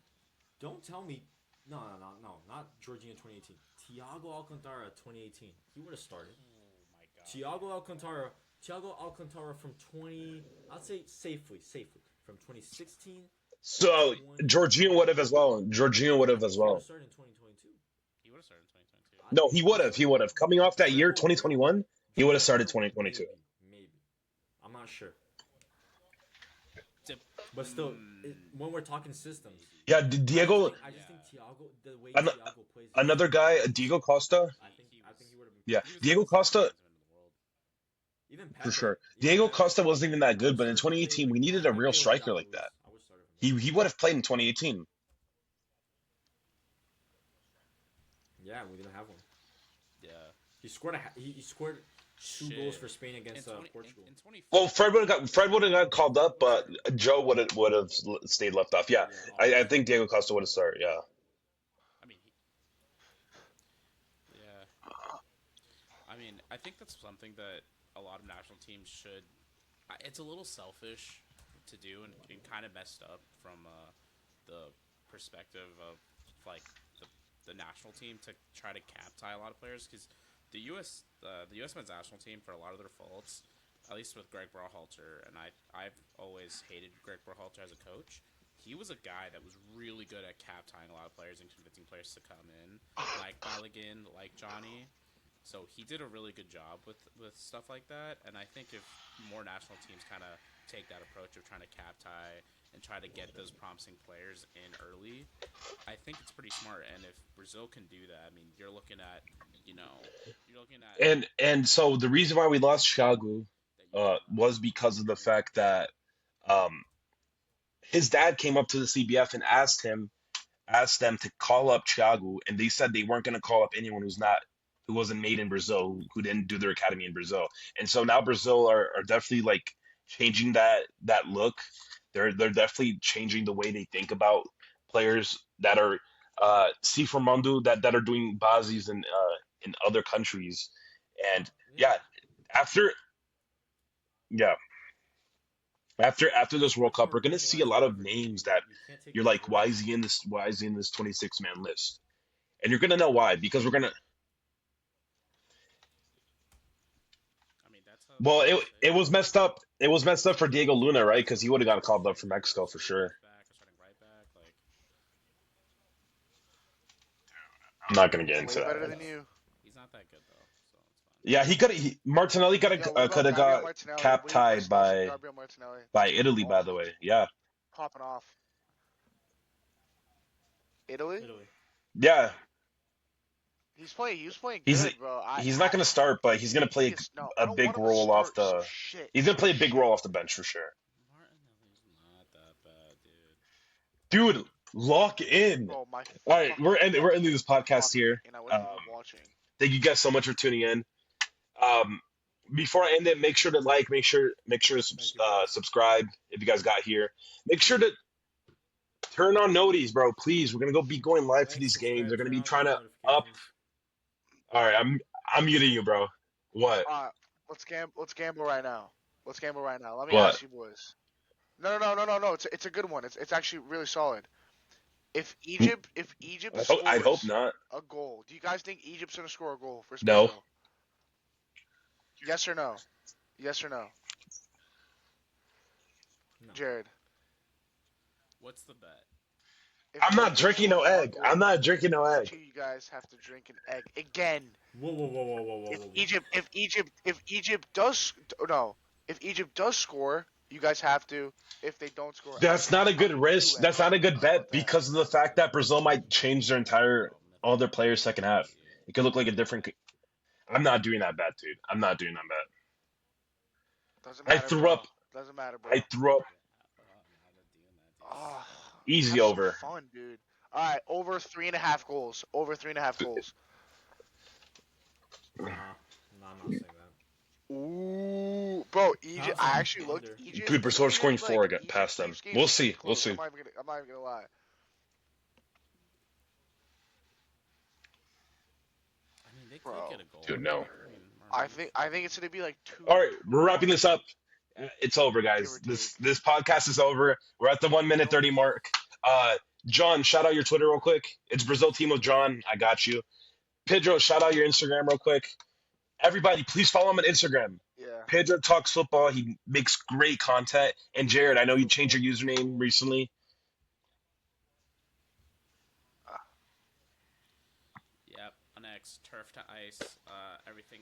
don't tell me. No, not Jorginho 2018. Thiago Alcantara 2018. He would have started. Oh my god. Thiago Alcantara from 20. I'd say safely from 2016 to So 20. Jorginho would have as well. Jorginho would I have think as he would have well. started in 2022. He would have started in 2022. I No, think he he would would have have. He started. would have. Coming off that year, Dribble, dribble, 2021, he would have started dribble. 2022. Maybe. I'm not sure. But still, when we're talking systems, Yeah, Diego, I just think Thiago, the way an, Thiago plays is another so guy, different. Diego Costa. I think he would have been Yeah, perfect. He was the Diego best attacking Costa defenseman in the world. for Pepe, sure. Diego Pepe. Costa wasn't even that I good, would but in start Pepe. 2018 we Like needed a I real think over striker David like that. Luiz. I would start him. He would have played in 2018. Yeah, we didn't have one. Yeah. He scored two goals for Spain In against 20, Portugal. in Well, 2014. Fred would have got called up, but Joe would have stayed left off. Yeah, Yeah, I offense. think Diego Costa would have started. Yeah. I mean, yeah. I mean, I think that's something that a lot of national teams should. It's a little selfish to do and kind of messed up from the perspective of like the national team to try to cap tie a lot of players because the U.S. men's national team for a lot of their faults, at least with Greg Berhalter, and I've always hated Greg Berhalter as a coach. He was a guy that was really good at cap tying a lot of players and convincing players to come in, like Mulligan, like Johnny. So he did a really good job with stuff like that, and I think if more national teams kind of take that approach of trying to cap tie and try to get those promising players in early, I think it's pretty smart. And if Brazil can do that, I mean, you're looking at And so the reason why we lost Thiago that you can was because of the fact that um, his dad came up to the CBF and asked them to call up Thiago, and they said they weren't going to call up anyone who wasn't made in Brazil, who didn't do their academy in Brazil. And so now Brazil are definitely like changing that look. They're definitely changing the way they think about players that are C for Mundo that are doing bases in other countries. And Yeah, yeah, after yeah, after this World it's Cup, more we're gonna see a regionalized lot than of ever, dude. names that You can't take you're those like, why risks. is he in this? Why is he in this 26 man list? And you're gonna know why because we're gonna. I mean, that's how Well, they say it it. was messed up. It was messed up for Diego Luna, right? Because he would have got called up for Yeah, Mexico for a sure. left back, a starting right back, like I'm not gonna get into Way that. better Right than now. you. he's not that good though, so it's fine. Yeah, Martinelli Yo, what could about have Gabriel got Martinelli? cap What's tied your thoughts on Gabriel Martinelli? by Italy, Oh, by the way. Yeah, popping off. Italy? Italy. yeah. He was playing He's good, bro. he's not gonna start, but he's gonna play No, I a don't want big him to role off start some the. shit. He's gonna play a big role off the bench for sure. Martinelli's not that bad, dude. Dude, lock in. Bro, my All right, we're fucking ending this podcast fuck me, here. and I wasn't even watching. Thank you guys so much for tuning in. Um, Before I end it, make sure to like, make sure to Thank you, boys. subscribe if you guys got here. Make sure to turn on noties, bro. Please, we're gonna be going live to Like, these games. subscribe, They're gonna turn be on trying post to up. notifications. All right, I'm muting you, bro. What? Let's gamble right now. Let's gamble right now. Let me What? ask you, boys. No. It's a good one. It's actually really solid. If Egypt I'd hope scores not. a goal, do you guys think Egypt's gonna score a goal versus No. Brazil? Yes or no? Yes or no? No. Jared. What's the bet? If I'm not Egypt drinking no scores a egg. goal, I'm not drinking no egg. you guys have to drink an egg again. Whoa. If Egypt does no, if Egypt does score, you guys have to. If they don't score, That's not a I'll good give risk. two That's eggs. not a good How about bet that? because of the fact that Brazil might change their entire Oh, all their players second half. dude. It could look like a different. I'm not doing that bet, dude. I'm not doing that bet. Doesn't I matter, threw bro. up. Doesn't matter, bro. I threw up. I'm not doing that, dude. Oh, Easy have over. some fun, dude. All right, over 3.5 goals. Over 3.5 goals. Nah, I'm not saying that. Ooh, bro, Egypt. Have I some actually looked. under. Dude, Brazil are scoring four Egypt past them. previous games We'll were see. pretty We'll close. see. I'm not even gonna lie. I mean, they could Bro. get a goal. Dude, no. I mean, I think it's gonna be like 2. All right, we're wrapping this up. It's over, Give guys. or This podcast is over. We're at the 1 minute 30 mark. John, shout out your Twitter real quick. It's Brazil Team with John. I got you. Pedro, shout out your Instagram real quick. Everybody, please follow him on Instagram. Yeah. Pedro talks football. He makes great content. And Jared, I know you changed your username recently. Yep, an X. grass, turf to ice, everything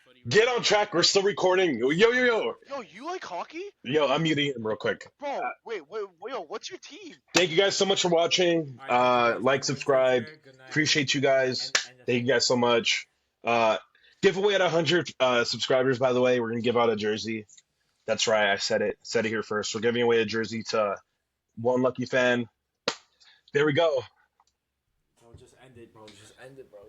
footy Get on related. track. We're still recording. Yo. Yo, you like hockey? Yo, I'm muting him real quick. Bro, wait, yo, what's your team? Thank you guys so much for watching. All right, thank you guys. Like, subscribe. Good night. Appreciate you guys. And the Thank you thing- guys so much. Giveaway at 100 subscribers, by the way. We're going to give out a jersey. That's right. I said it. Said it here first. We're giving away a jersey to one lucky fan. There we go. Bro, just end it, bro. Just end it, bro.